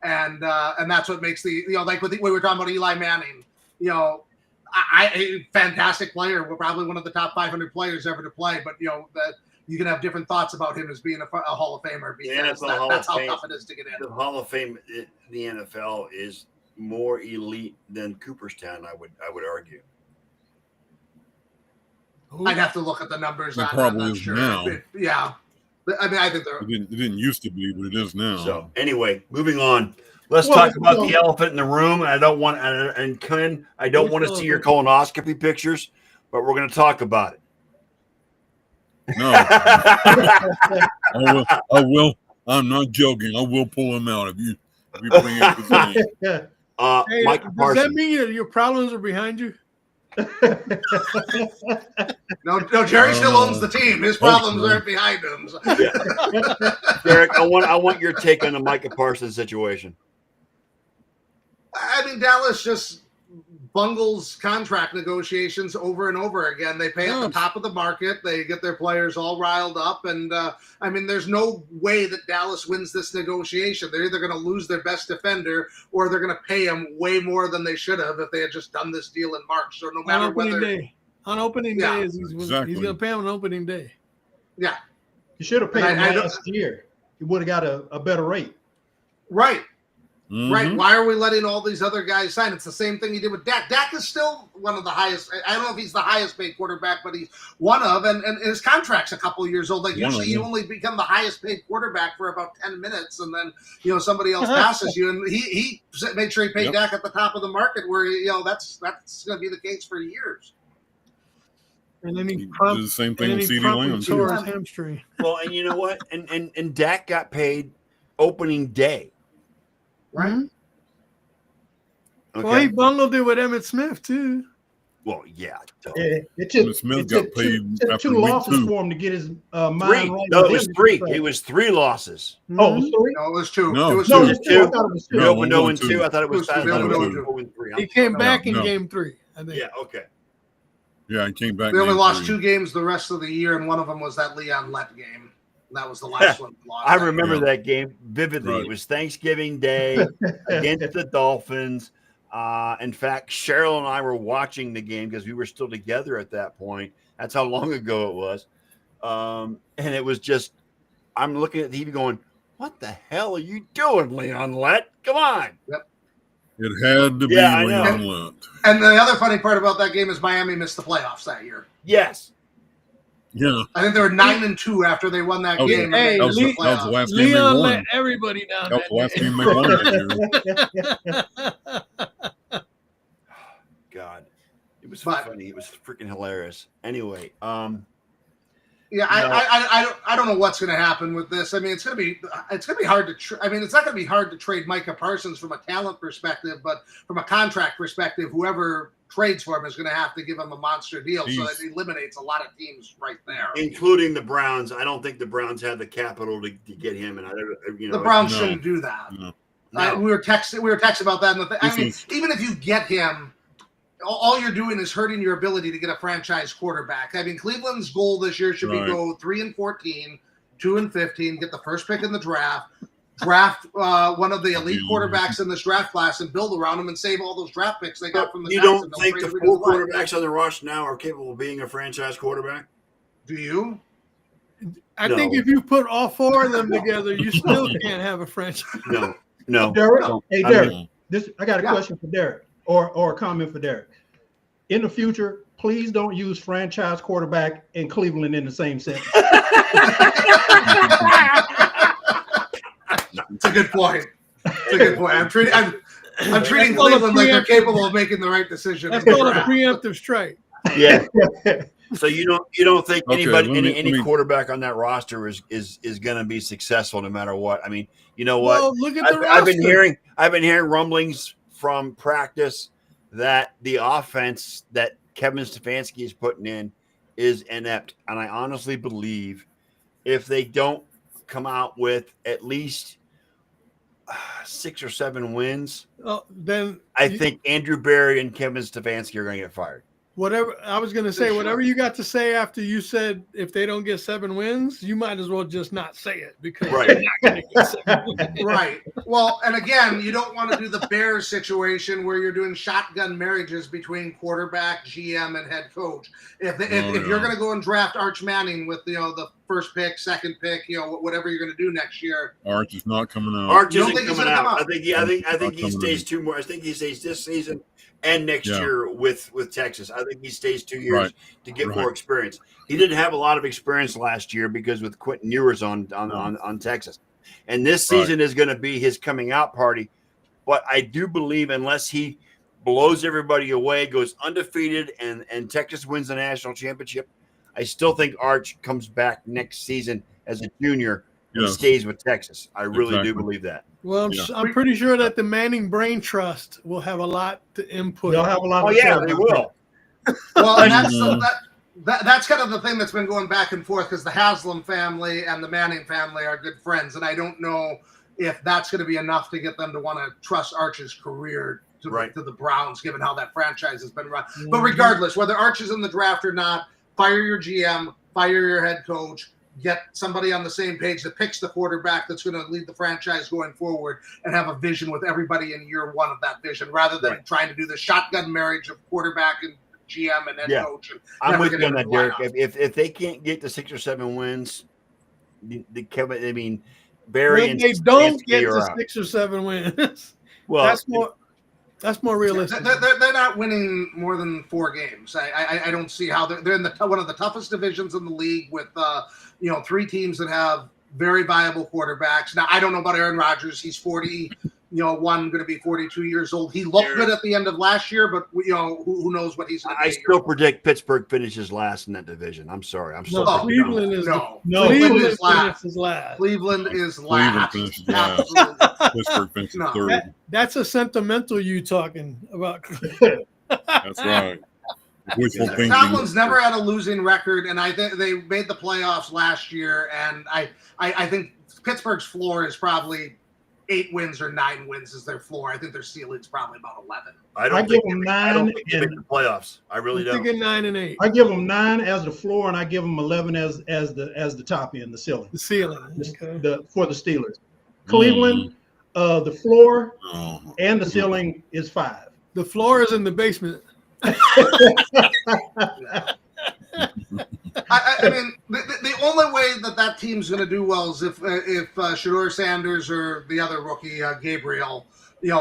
And that's what makes the like we were talking about Eli Manning. A fantastic player. We're probably one of the top 500 players ever to play. But that you can have different thoughts about him as being a Hall of Famer because NFL Hall that's of how Fame. tough it is to get in. The Hall of Fame in the NFL is more elite than Cooperstown, I would argue. I'd have to look at the numbers. It I'm probably not is sure. now. Yeah, I mean, I think they're. It didn't used to be, but it is now. So anyway, moving on. Let's Well, talk about well- the elephant in the room. And I don't want and Ken, I don't want to see your colonoscopy pictures, but we're going to talk about it. No, I will. I'm not joking. I will pull him out if you bring it to me. Hey, Mike does that Parsons. mean that your problems are behind you? No, Jerry still owns the team. His problems Hopefully. aren't behind him. So. Derek, I want your take on the Micah Parsons situation. I mean, Dallas just bungles contract negotiations over and over again. They pay at the top of the market. They get their players all riled up. And, I mean, there's no way that Dallas wins this negotiation. They're either going to lose their best defender or they're going to pay him way more than they should have if they had just done this deal in March. So no On matter opening whether – day. On opening Yeah, day, he's exactly. going to pay him on opening day. yeah, You should have paid And him I don't- last year. You would have got a better rate. right. Right? Why are we letting all these other guys sign? It's the same thing he did with Dak. Dak is still one of the highest. I don't know if he's the highest paid quarterback, but he's one of, and his contract's a couple of years old. Like usually you only become the highest paid quarterback for about 10 minutes, and then somebody else passes you. And he made sure he paid Dak at the top of the market, where that's going to be the case for years. And then he did the same thing with CeeDee Lamb tore too. his hamstring. Well, and you know what? And Dak got paid opening day. Right. Mhm. Okay. Well, he bungled it with Emmitt Smith too. Well, yeah. So. It took, Smith it took got paid two after two week losses 2. for him to get his mind Three. right. No, it was Then- three. It was 3 losses. Oh, it was three? No, it was 2. No. It was No, 2. it was two. I thought it was two. We No, opened 0-2. I thought it was It was 0-3. He came back in no. game 3. I think. Yeah. Okay. Yeah, he came back. They only game lost 3. 2 games the rest of the year, and one of them was that Leon Lett game. That was the last one. We lost I that remember Yeah. that game vividly. Right. It was Thanksgiving Day against the Dolphins. In fact, Cheryl and I were watching the game because we were still together at that point. That's how long ago it was. And it was just, I'm looking at the TV going, what the hell are you doing, Leon Lett? Come on. It had to be Yeah, I know. Leon Lett. And the other funny part about that game is Miami missed the playoffs that year. Yes. Yeah, I think they were 9-2 after they won that Okay. game. Hey, and they missed the that was the playoffs. last game they Leon won. let everybody down. That was the last day. game they won that year. God. It was But- funny. It was freaking hilarious. Anyway, Yeah, I don't know what's going to happen with this. I mean, it's going to be hard to. It's not going to be hard to trade Micah Parsons from a talent perspective, but from a contract perspective, whoever trades for him is going to have to give him a monster deal. So that eliminates a lot of teams right there. including the Browns. I don't think the Browns have the capital to get him. And The Browns No. shouldn't do that. No. We were texting about that. And This is- even if you get him, all you're doing is hurting your ability to get a franchise quarterback. I mean, Cleveland's goal this year should be Right. go 3-14, 2-15, get the first pick in the draft one of the elite quarterbacks in this draft class and build around them and save all those draft picks they got from the You Texans. don't They'll think trade the them to 4 Lions. quarterbacks on the roster now are capable of being a franchise quarterback? Do you? I No. think if you put all 4 of them together, you still can't have a franchise. No. Derek, No. hey I Derek, mean- I got a Yeah. question for Derek, or a comment for Derek. In the future, please don't use franchise quarterback and Cleveland in the same sentence. It's a good point. It's a good point. I'm treating That's called a Cleveland like they're preempt- capable of making the right decision. That's in the called a draft. preemptive strike. Yeah. So you don't think Okay, anybody let me- any let me- quarterback on that roster is going to be successful no matter what? I mean, you know what? Well, look at the I've been roster. hearing rumblings from practice that the offense that Kevin Stefanski is putting in is inept, and I honestly believe if they don't come out with at least 6 or 7 wins, Oh, then I think Andrew Berry and Kevin Stefanski are going to get fired. whatever I was going to say, Sure. whatever you got to say after you said if they don't get 7 wins, you might as well just not say it because Right. they're not going to get 7 wins. Right. Well, and again, you don't want to do the Bears situation where you're doing shotgun marriages between quarterback, GM, and head coach. If you're going to go and draft Arch Manning with the first pick, second pick, whatever you're going to do next year, Arch is not coming out. Arch You don't isn't think he's coming gonna out. come I think he Not coming stays 2 more. I think he stays this season and next Yeah. year with Texas. I think he stays 2 years Right. to get Right. more experience. He didn't have a lot of experience last year because with Quentin Ewers on Texas, and this Right. season is going to be his coming out party. But I do believe unless he blows everybody away, goes undefeated, and Texas wins the national championship, I still think Arch comes back next season as a junior and Yes. stays with Texas. I really do Exactly. believe that. Well, Yeah. I'm pretty sure that the Manning Brain Trust will have a lot to input. They'll have a lot Oh to yeah, say they about will. well, and that's Mhm. that's kind of the thing that's been going back and forth because the Haslam family and the Manning family are good friends, and I don't know if that's going to be enough to get them to want to trust Arch's career to the Browns, given how that franchise has been run. But regardless, whether Arch is in the draft or not, fire your GM, fire your head coach, get somebody on the same page that picks the quarterback that's going to lead the franchise going forward and have a vision with everybody in year one of that vision rather than trying to do the shotgun marriage of quarterback and GM and head coach. And I'm never with get you on into that, Derek. lineup. If they can't get to 6 or 7 wins, Barry When and they don't Stefanski get are to out. 6 or 7 wins, Well, that's more realistic. They're not winning more than 4 games. I don't see how they're in one of the toughest divisions in the league with 3 teams that have very viable quarterbacks. Now I don't know about Aaron Rodgers. He's 40. One going to be 42 years old. He looked good at the end of last year, but who knows what he's going to be. I still predict Pittsburgh finishes last in that division. I'm sorry. I'm so No, Cleveland is Cleveland is last. Cleveland is last. Cleveland is last. finishes last. Absolutely. Pittsburgh finishes No. third. That's a sentimental you talking about. That's right. Wishful thinking. Tomlin's never had a losing record, and I think they made the playoffs last year. And I think Pittsburgh's floor is probably 8 wins or 9 wins is their floor. I think their ceiling's probably about 11. I give them I don't 9 think they make the playoffs. I really I'm don't. thinking 9 and 8. I give them 9 as the floor, and I give them 11 as the top end, the ceiling. The ceiling. Okay. For the Steelers. Cleveland, the floor Oh. and the ceiling is 5. The floor is in the basement. I mean, the only way that team's going to do well is if Shedeur Sanders or the other rookie Gabriel,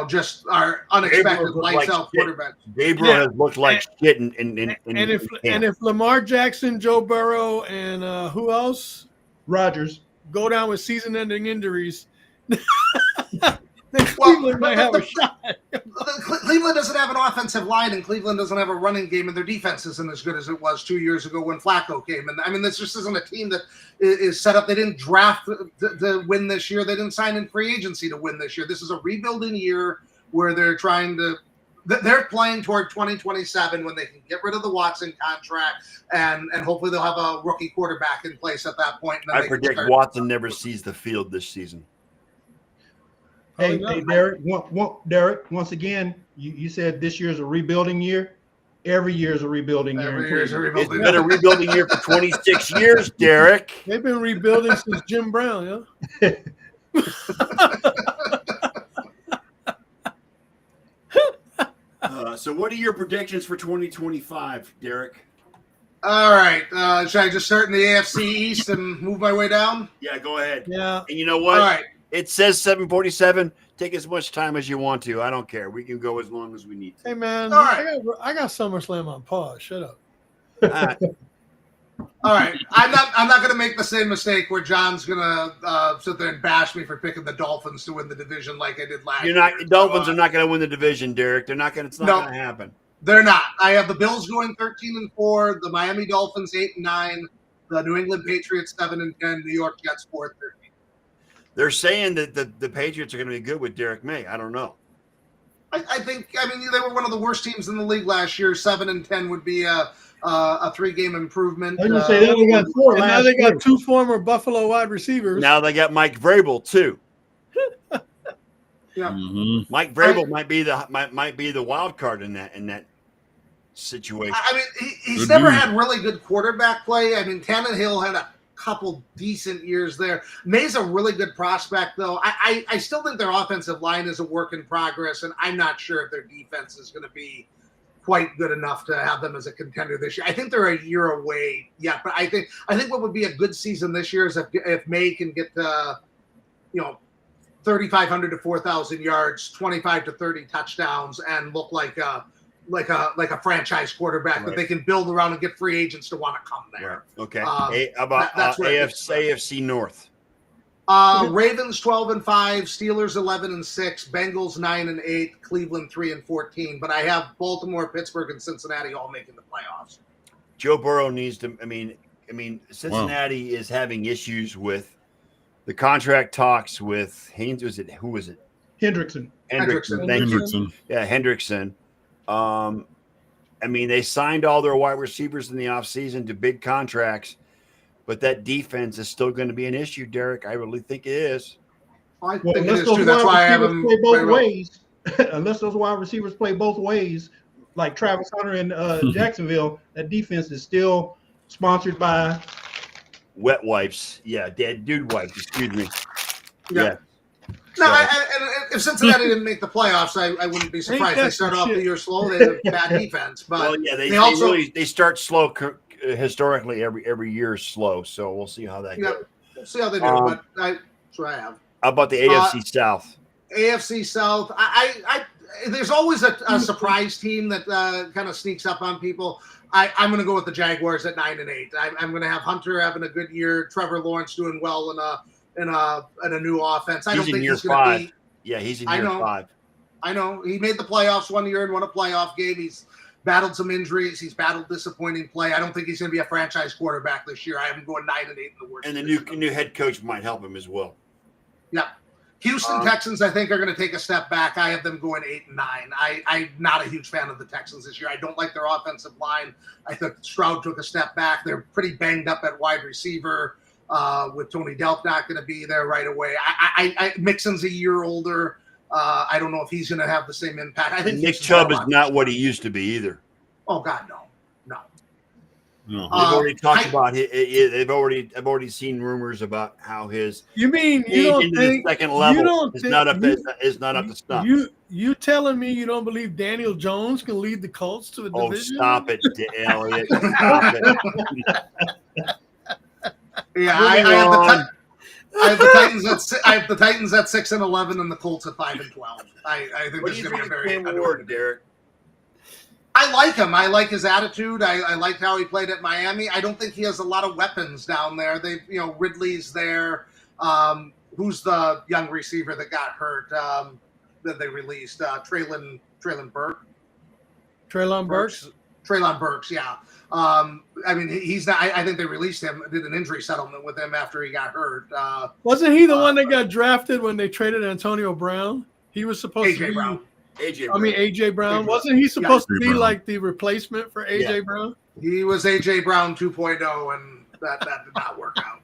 just are unexpected lights out quarterbacks. Gabriel Yeah. has looked like shit in And camp. if Lamar Jackson, Joe Burrow, and who else Rodgers. go down with season-ending injuries, then Cleveland might have a shot. Cleveland doesn't have an offensive line, and Cleveland doesn't have a running game, and their defense isn't as good as it was 2 years ago when Flacco came. And I mean, this just isn't a team that is set up. They didn't draft to win this year. They didn't sign in free agency to win this year. This is a rebuilding year where they're trying to. They're playing toward 2027 when they can get rid of the Watson contract, and hopefully they'll have a rookie quarterback in place at that point. And then I they can predict start- Watson never sees the field this season. Hey, no. Derek. Derek, once again, you said this year's a rebuilding year. Every year is a rebuilding year. Every year is a It's rebuilding. been a rebuilding year for 26 years, Derek. They've been rebuilding since Jim Brown, yeah? So what are your predictions for 2025, Derek? All right. Should I just start in the AFC East and move my way down? Yeah, go ahead. Yeah. And you know All what? right. It says 7:47. Take as much time as you want to. I don't care. We can go as long as we need Hey, man, All right. I got SummerSlam on pause. Shut up. to. All right. I'm not going to make the same mistake where John's going to sit there and bash me for picking the Dolphins to win the division like I did last You're not. year. Dolphins So, are not going to win the division, Derek. They're not going. It's not No. going to happen. They're not. I have the Bills going 13-4, the Miami Dolphins 8-9, the New England Patriots 7-10, New York Jets 4-13. They're saying that the Patriots are going to be good with Derek May. I don't know. I think. I mean, they were one of the worst teams in the league last year. 7-10 would be a 3-game improvement. I was gonna say they only got 4 And now last they year. got 2 former Buffalo wide receivers. Now they got Mike Vrabel too. Yeah. Mhm. Mike Vrabel might be the wild card in that situation. I mean, he's Good never dude. had really good quarterback play. I mean, Tannehill had a couple decent years there. May's a really good prospect, though. I still think their offensive line is a work in progress, and I'm not sure if their defense is going to be quite good enough to have them as a contender this year. I think they're a year away yet, but I think what would be a good season this year is if May can get to, 3,500 to 4,000 yards, 25 to 30 touchdowns, and look like a franchise quarterback that Right. they can build around and get free agents to want to come there. Okay. Um, How about that's what I think. AFC North? Ravens 12-5, Steelers 11-6, Bengals 9-8, Cleveland 3-14. But I have Baltimore, Pittsburgh, and Cincinnati all making the playoffs. Joe Burrow needs to. I mean, Cincinnati is having issues with the contract talks with Haynes. Who was it? Hendrickson. Hendrickson. Thank you. Hendrickson. Yeah, Hendrickson. I mean, they signed all their wide receivers in the offseason to big contracts, but that defense is still going to be an issue, Derek. I really think it is. I Well, think it unless is those too. That's why I wide have receivers them play both very well. ways, unless those wide receivers play both ways, like Travis Hunter in Jacksonville, that defense is still sponsored by. Wet wipes. Yeah, dead dude wipes. Excuse me. Yeah. Yeah. No, So- and if Cincinnati didn't make the playoffs, I wouldn't be surprised. that They start some off shit? the year slow. They have bad defense, but Well, yeah, they also really start slow. Historically, every year is slow. So we'll see how that Yeah. goes. we'll see how they do. Um, But that's what I have. How about the AFC South? AFC South. There's always a surprise team that kind of sneaks up on people. I'm going to go with the Jaguars at 9-8. I'm going to have Hunter having a good year. Trevor Lawrence doing well in a new offense. I don't think he's going to be. Yeah, he's in year 5. I know he made the playoffs one year and won a playoff game. He's battled some injuries. He's battled disappointing play. I don't think he's going to be a franchise quarterback this year. I have him going 9-8 in the worst. And the new head coach might help him as well. Yeah. Houston Texans, I think, are going to take a step back. I have them going 8-9. I'm not a huge fan of the Texans this year. I don't like their offensive line. I think Stroud took a step back. They're pretty banged up at wide receiver with Tony Delp not going to be there right away. Mixon's a year older. I don't know if he's going to have the same impact. I think Nick Chubb is not what he used to be either. Oh God, no. They've already talked about it. I've already seen rumors about how his. You mean you don't think the second level is not up to snuff. You telling me you don't believe Daniel Jones can lead the Colts to a division? Oh, stop it, Elliot! Stop it. Yeah, I have the Titans at I have the Titans at 6-11 and the Colts at 5-12. I think What this do is you going to be a think very of Cam Ward, Derek? I like him. I like his attitude. I liked how he played at Miami. I don't think he has a lot of weapons down there. Ridley's there. Who's the young receiver that got hurt that they released? Traylon Burke. Treylon Burks. Treylon Burks, yeah. He's not. I think they released him. Did an injury settlement with him after he got hurt. Wasn't he the one that got drafted when they traded Antonio Brown? He was supposed to be. Brown. AJ Brown. Wasn't he supposed to be like the replacement for AJ Brown? He was AJ Brown 2.0, and that did not work out.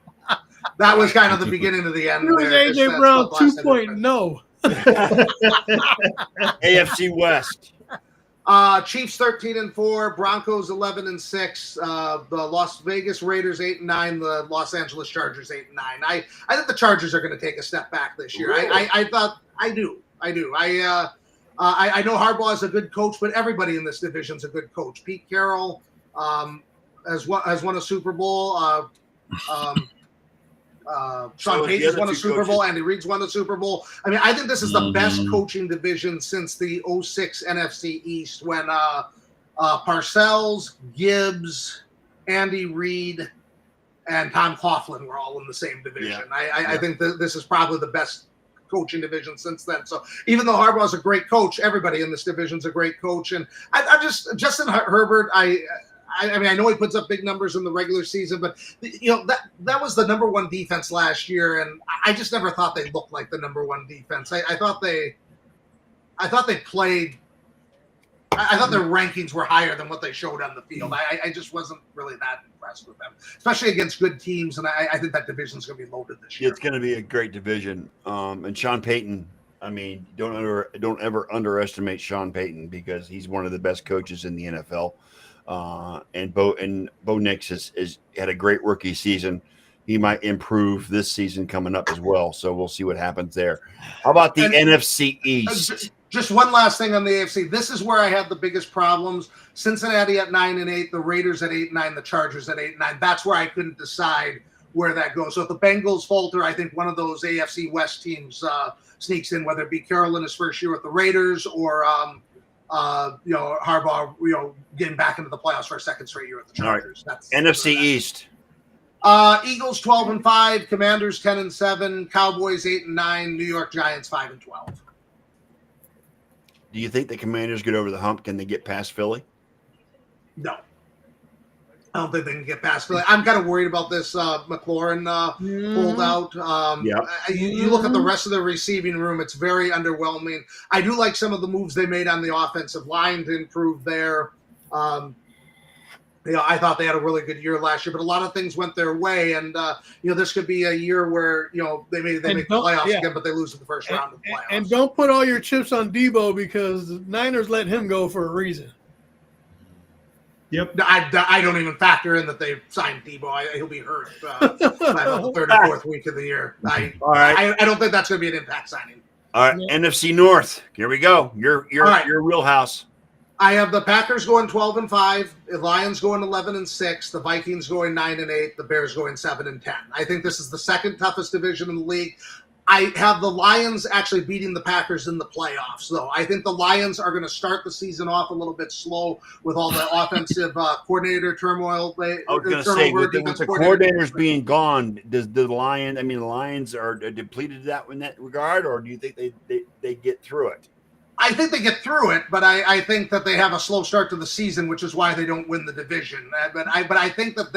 That was kind of the beginning of the end. He was AJ Brown 2.0. AFC West. Chiefs 13-4, Broncos 11-6, the Las Vegas Raiders 8-9, the Los Angeles Chargers 8-9. I think the Chargers are going to take a step back this year. Really? I do. I know Harbaugh is a good coach, but everybody in this division is a good coach. Pete Carroll has won a Super Bowl. Sean Payton's won a Super Bowl. Andy Reid's won a Super Bowl. I think this is the best coaching division since the 2006 NFC East when Parcells, Gibbs, Andy Reid, and Tom Coughlin were all in the same division. Yeah. I think that this is probably the best coaching division since then. So even though Harbaugh's a great coach, everybody in this division's a great coach. And Justin Herbert, I know he puts up big numbers in the regular season, but that was the number one defense last year, and I just never thought they looked like the number one defense. I thought they played. I thought their rankings were higher than what they showed on the field. I just wasn't really that impressed with them, especially against good teams. And I think that division's going to be loaded this year. It's going to be a great division. And Sean Payton, don't ever underestimate Sean Payton because he's one of the best coaches in the NFL. And Bo Nix has had a great rookie season. He might improve this season coming up as well. So we'll see what happens there. How about the NFC East? Just one last thing on the AFC. This is where I had the biggest problems. Cincinnati at 9-8, the Raiders at 8-9, the Chargers at 8-9. That's where I couldn't decide where that goes. So if the Bengals falter, I think one of those AFC West teams sneaks in, whether it be Carroll in his first year with the Raiders or Harbaugh, getting back into the playoffs for a second straight year with the Chargers. Right. NFC East. Eagles 12-5, Commanders 10-7, Cowboys 8-9, New York Giants 5-12. Do you think the Commanders get over the hump? Can they get past Philly? No. I don't think they can get past Philly. I'm kind of worried about this McLaurin holdout. You look at the rest of the receiving room, it's very underwhelming. I do like some of the moves they made on the offensive line to improve there. I thought they had a really good year last year, but a lot of things went their way. And, this could be a year where, they make the playoffs again, but they lose in the first round of the playoffs. And don't put all your chips on Debo because the Niners let him go for a reason. Yep. I don't even factor in that they signed Debo. He'll be hurt by the third or fourth week of the year. All right. I don't think that's going to be an impact signing. All right. Yeah. NFC North. Here we go. Your wheelhouse. I have the Packers going 12-5, the Lions going 11-6, the Vikings going 9-8, the Bears going 7-10. I think this is the second toughest division in the league. I have the Lions actually beating the Packers in the playoffs, though. I think the Lions are going to start the season off a little bit slow with all the offensive coordinator turmoil. I was going to say, with the coordinators being gone, does the Lions are depleted in that regard, or do you think they get through it? I think they get through it, but I think that they have a slow start to the season, which is why they don't win the division. But I think that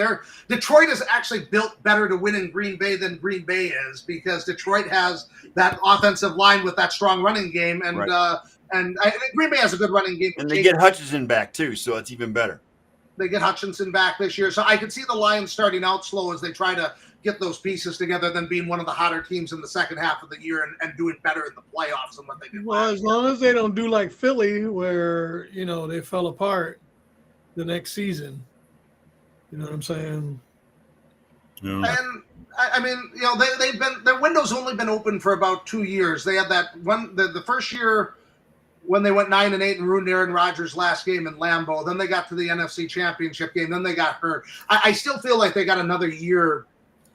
Detroit is actually built better to win in Green Bay than Green Bay is, because Detroit has that offensive line with that strong running game, and right. and Green Bay has a good running game. And they get Hutchinson back too, so it's even better. They get Hutchinson back this year, so I can see the Lions starting out slow as they try to get those pieces together, than being one of the hotter teams in the second half of the year and doing better in the playoffs than what they did. Well, as long as they don't do like Philly, where they fell apart the next season. You know what I'm saying? Yeah. And I mean, they've been, their window's only been open for about 2 years. They had that one the first year when they went 9-8 and ruined Aaron Rodgers' last game in Lambeau. Then they got to the NFC Championship game. Then they got hurt. I still feel like they got another year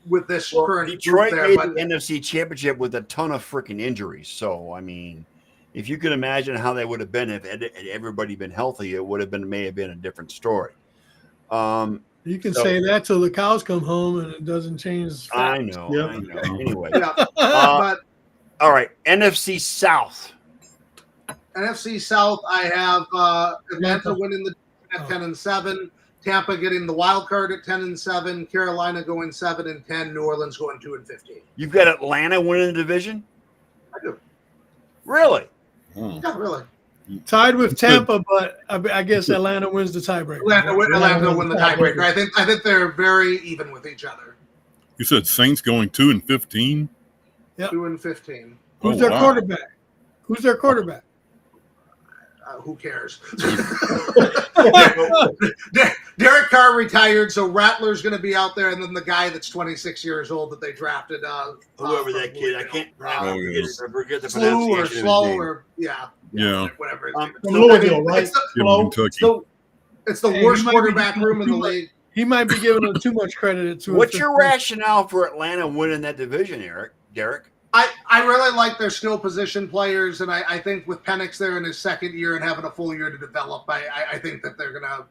with this current Detroit group there, made but the NFC Championship with a ton of freaking injuries. So, I mean, if you could imagine how they would have been if everybody been healthy, it would have may have been a different story. You can say that till the cows come home, and it doesn't change. I know. Yep. I know. Anyway, but all right. NFC South. NFC South, I have Atlanta winning the at 10-7. Tampa getting the wild card at 10-7, Carolina going 7-10, New Orleans going 2-15. You've got Atlanta winning the division? I do. Really? Yeah, really. Tied with Tampa, but I guess Atlanta wins the tiebreaker. Atlanta will win the tiebreaker. I think they're very even with each other. You said Saints going 2-15? Yep. 2-15. Who's their quarterback? Who's their quarterback? Who cares? Derek Carr retired, so Rattler's going to be out there, and then the guy that's 26 years old that they drafted. Whoever that kid, I can't forget the Slow or pronunciation. Slow or yeah, whatever. His name is. From Louisville, right? It's the worst quarterback room in the league. He might be giving them too much credit. What's your rationale for Atlanta winning that division, Derek? I really like their skill position players, and I think with Penix there in his second year and having a full year to develop, I think that they're gonna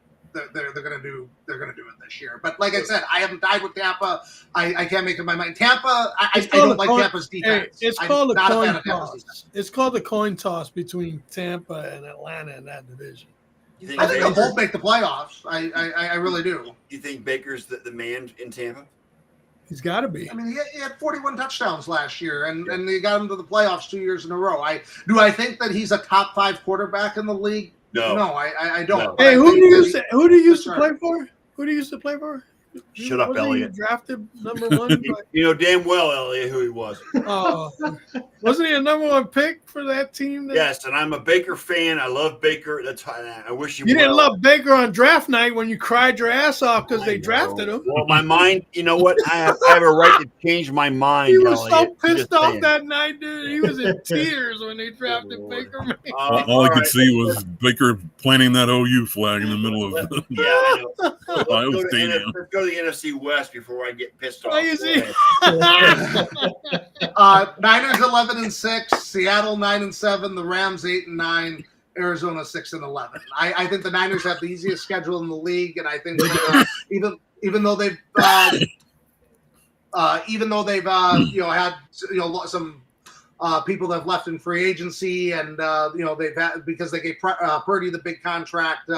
do it this year. But like I said, I haven't died with Tampa. I can't make up my mind. Tampa, I don't like Tampa's defense. It's called a coin toss. It's called the coin toss between Tampa and Atlanta in that division. I think they'll both make the playoffs. I really do. Do you think Baker's the man in Tampa? He's got to be. I mean, he had 41 touchdowns last year, and they got him to the playoffs 2 years in a row. I think that he's a top 5 quarterback in the league? No, I don't. No. Hey, who do you used to play for? Who do you used to play for? Shut up, Elliot. Drafted number 1. You know damn well, Elliot, who he was. Wasn't he a number 1 pick for that team? Yes, and I'm a Baker fan. I love Baker. That's why I wish you didn't love Baker on draft night when you cried your ass off because they drafted him. Well, my mind, you know what? I have a right to change my mind. He was Elliot. so pissed off that night, dude. He was in tears when they drafted Baker. All I could see was Baker planting that OU flag in the middle of the Let's go to the NFC West before I get pissed off. Crazy. Niners 11-6, Seattle 9-7, the Rams 8-9, Arizona 6-11. I think the Niners have the easiest schedule in the league, and I think that, even though they've had some people that have left in free agency, and they've had, because they gave Purdy the big contract.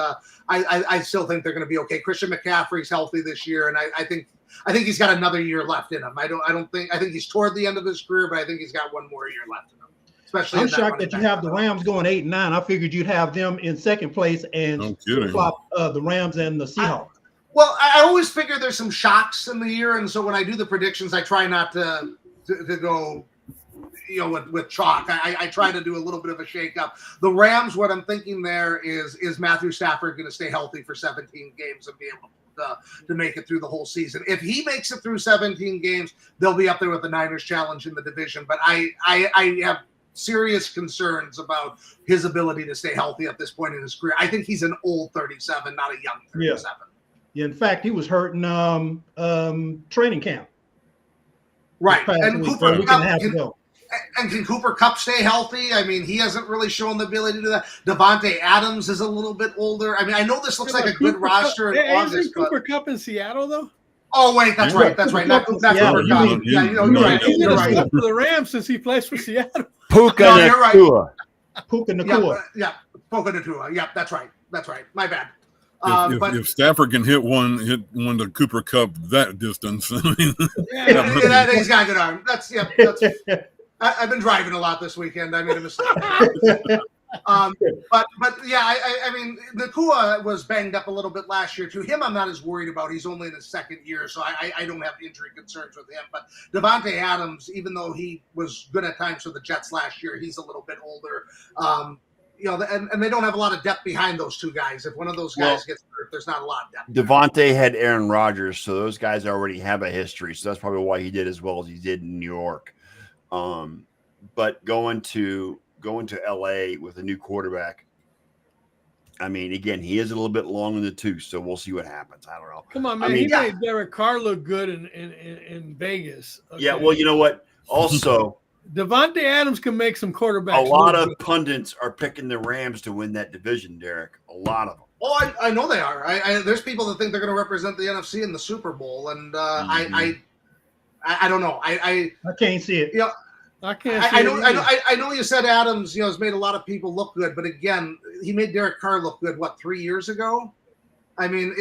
I still think they're going to be okay. Christian McCaffrey's healthy this year, and I think he's got another year left in him. I think he's toward the end of his career, but I think he's got one more year left in him. Especially, I'm shocked that you have the Rams going 8-9. I figured you'd have them in second place and flop the Rams and the Seahawks. Well, I always figure there's some shocks in the year, and so when I do the predictions, I try not to go, with chalk. I try to do a little bit of a shake-up. The Rams, what I'm thinking there is Matthew Stafford going to stay healthy for 17 games and be able to make it through the whole season? If he makes it through 17 games, they'll be up there with the Niners challenge in the division. But I have serious concerns about his ability to stay healthy at this point in his career. I think he's an old 37, not a young 37. Yeah, in fact, he was hurt in training camp. Right. And Cooper Kupp And can Cooper Kupp stay healthy? I mean, he hasn't really shown the ability to do that. Devontae Adams is a little bit older. I mean, I know this looks like a good roster in August. Isn't But... Cooper Kupp in Seattle, though? Oh, wait, that's right. That's right. That's Yeah, Cooper Kupp. Yeah, you're right. He's You're been right. for the Rams since he plays for Seattle. Puka No, you're right. Nacua. Puka Nacua. Yeah, Puka Nacua. Yeah, that's right. That's right. My bad. If Stafford can hit one to Cooper Kupp that distance, I mean, He's got a good arm. That's I've been driving a lot this weekend. I made a mistake. But yeah, I mean, Nacua was banged up a little bit last year too. Him, I'm not as worried about. He's only in his second year, so I don't have injury concerns with him. But Devontae Adams, even though he was good at times for the Jets last year, he's a little bit older. And they don't have a lot of depth behind those two guys. If one of those guys gets hurt, there's not a lot of depth. Devontae had Aaron Rodgers, so those guys already have a history. So that's probably why he did as well as he did in New York. But going to LA with a new quarterback, I mean, again, he is a little bit long in the tooth, so we'll see what happens. I don't know. Come on, man. He made Derek Carr look good in Vegas. Okay? Yeah, well, you know what? Also, Devontae Adams can make some quarterbacks. a lot of pundits are picking the Rams to win that division, Derek. A lot of them. Oh, I know they are. There's people that think they're going to represent the NFC in the Super Bowl, and I don't know. I can't see it. You know, I can't. I know you said Adams, has made a lot of people look good, but again, he made Derek Carr look good. What, 3 years ago? I mean,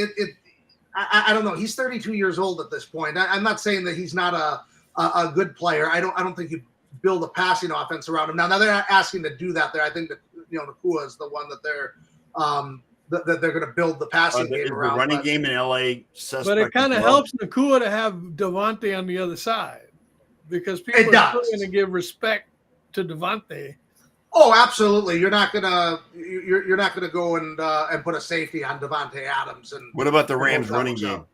I don't know. He's 32 years old at this point. I'm not saying that he's not a good player. I don't think you build a passing offense around him. Now they're not asking to do that there. I think that Nacua is the one that they're going to build the passing game around. The running game in LA suspect. But it kind of helps Nacua to have Devontae on the other side, because people are still going to give respect to Devontae. Oh, absolutely. You're not gonna go and put a safety on Devontae Adams. And what about the Rams running game?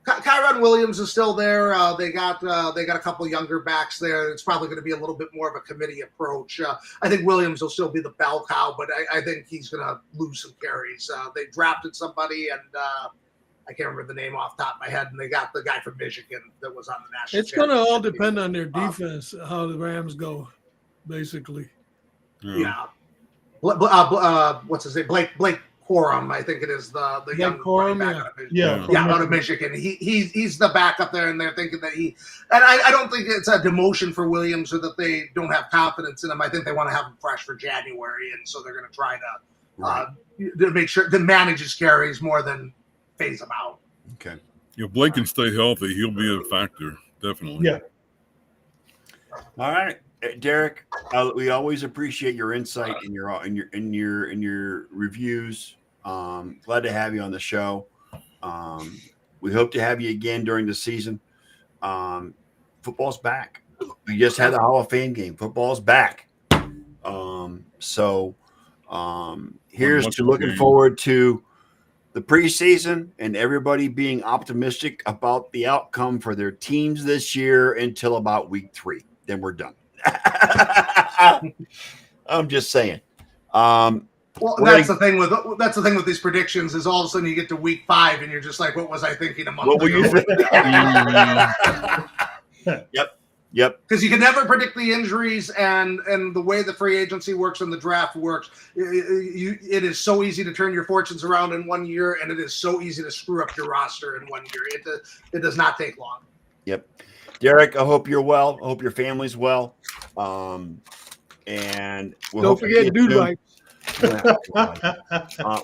Kyron Williams is still there. They got a couple younger backs there. It's probably going to be a little bit more of a committee approach. I think Williams will still be the bell cow, but I think he's going to lose some carries. They drafted somebody, and I can't remember the name off the top of my head, and they got the guy from Michigan that was on the national. It's going to all depend on their defense, how the Rams go, basically. Yeah. What's his name? Blake Corum, I think it is the young quarterback out of Michigan. He's the backup there, and they're thinking that I don't think it's a demotion for Williams or that they don't have confidence in him. I think they want to have him fresh for January, and so they're going to try to make sure to manage his carries more than phase him out. Okay. If Blake can stay healthy, he'll be a factor, definitely. Yeah. All right, Derek. We always appreciate your insight and your reviews. Glad to have you on the show. We hope to have you again during the season. Football's back. We just had the Hall of Fame game. Football's back. Here's to looking forward to the preseason and everybody being optimistic about the outcome for their teams this year until about week 3. Then we're done. I'm just saying. Well, that's the thing with these predictions is all of a sudden you get to week 5 and you're just like, what was I thinking a month ago? What were you thinking? Yep. Because you can never predict the injuries and the way the free agency works and the draft works. It is so easy to turn your fortunes around in 1 year, and it is so easy to screw up your roster in 1 year. It does not take long. Yep. Derek, I hope you're well. I hope your family's well. And don't forget dude wipes.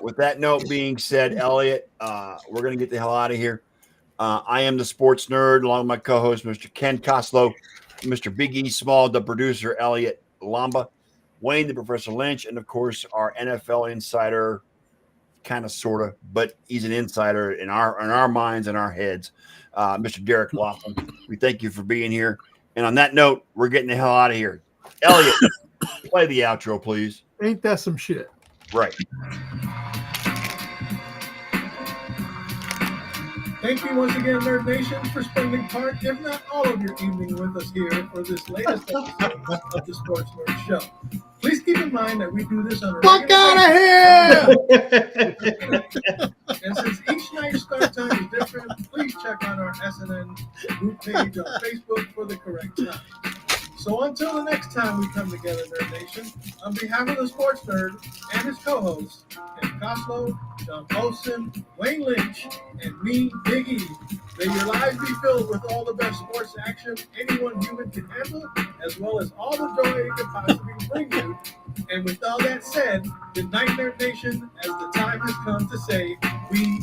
With that note being said, Elliot, we're going to get the hell out of here. I am the sports nerd, along with my co-host, Mr. Ken Koslow, Mr. Big E Small, the producer, Elliot Lamba, Wayne, the Professor Lynch, and, of course, our NFL insider, kind of, sort of, but he's an insider in our minds and our heads, Mr. Derek Laughlin. We thank you for being here. And on that note, we're getting the hell out of here. Elliot, play the outro, please. Ain't that some shit? Right. Thank you once again, Nerd Nation, for spending part, if not all of your evening with us here for this latest episode of the Sports Nerd Show. Please keep in mind that we do this on a Fuck out of here! And since each night's start time is different, please check out our SNN group page on Facebook for the correct time. So until the next time we come together, Nerd Nation, on behalf of the Sports Nerd and his co-hosts, Ken Coslow, John Olson, Wayne Lynch, and me, Big E, may your lives be filled with all the best sports action anyone human can handle, as well as all the joy it can possibly bring you. And with all that said, good night, Nerd Nation, as the time has come to say, we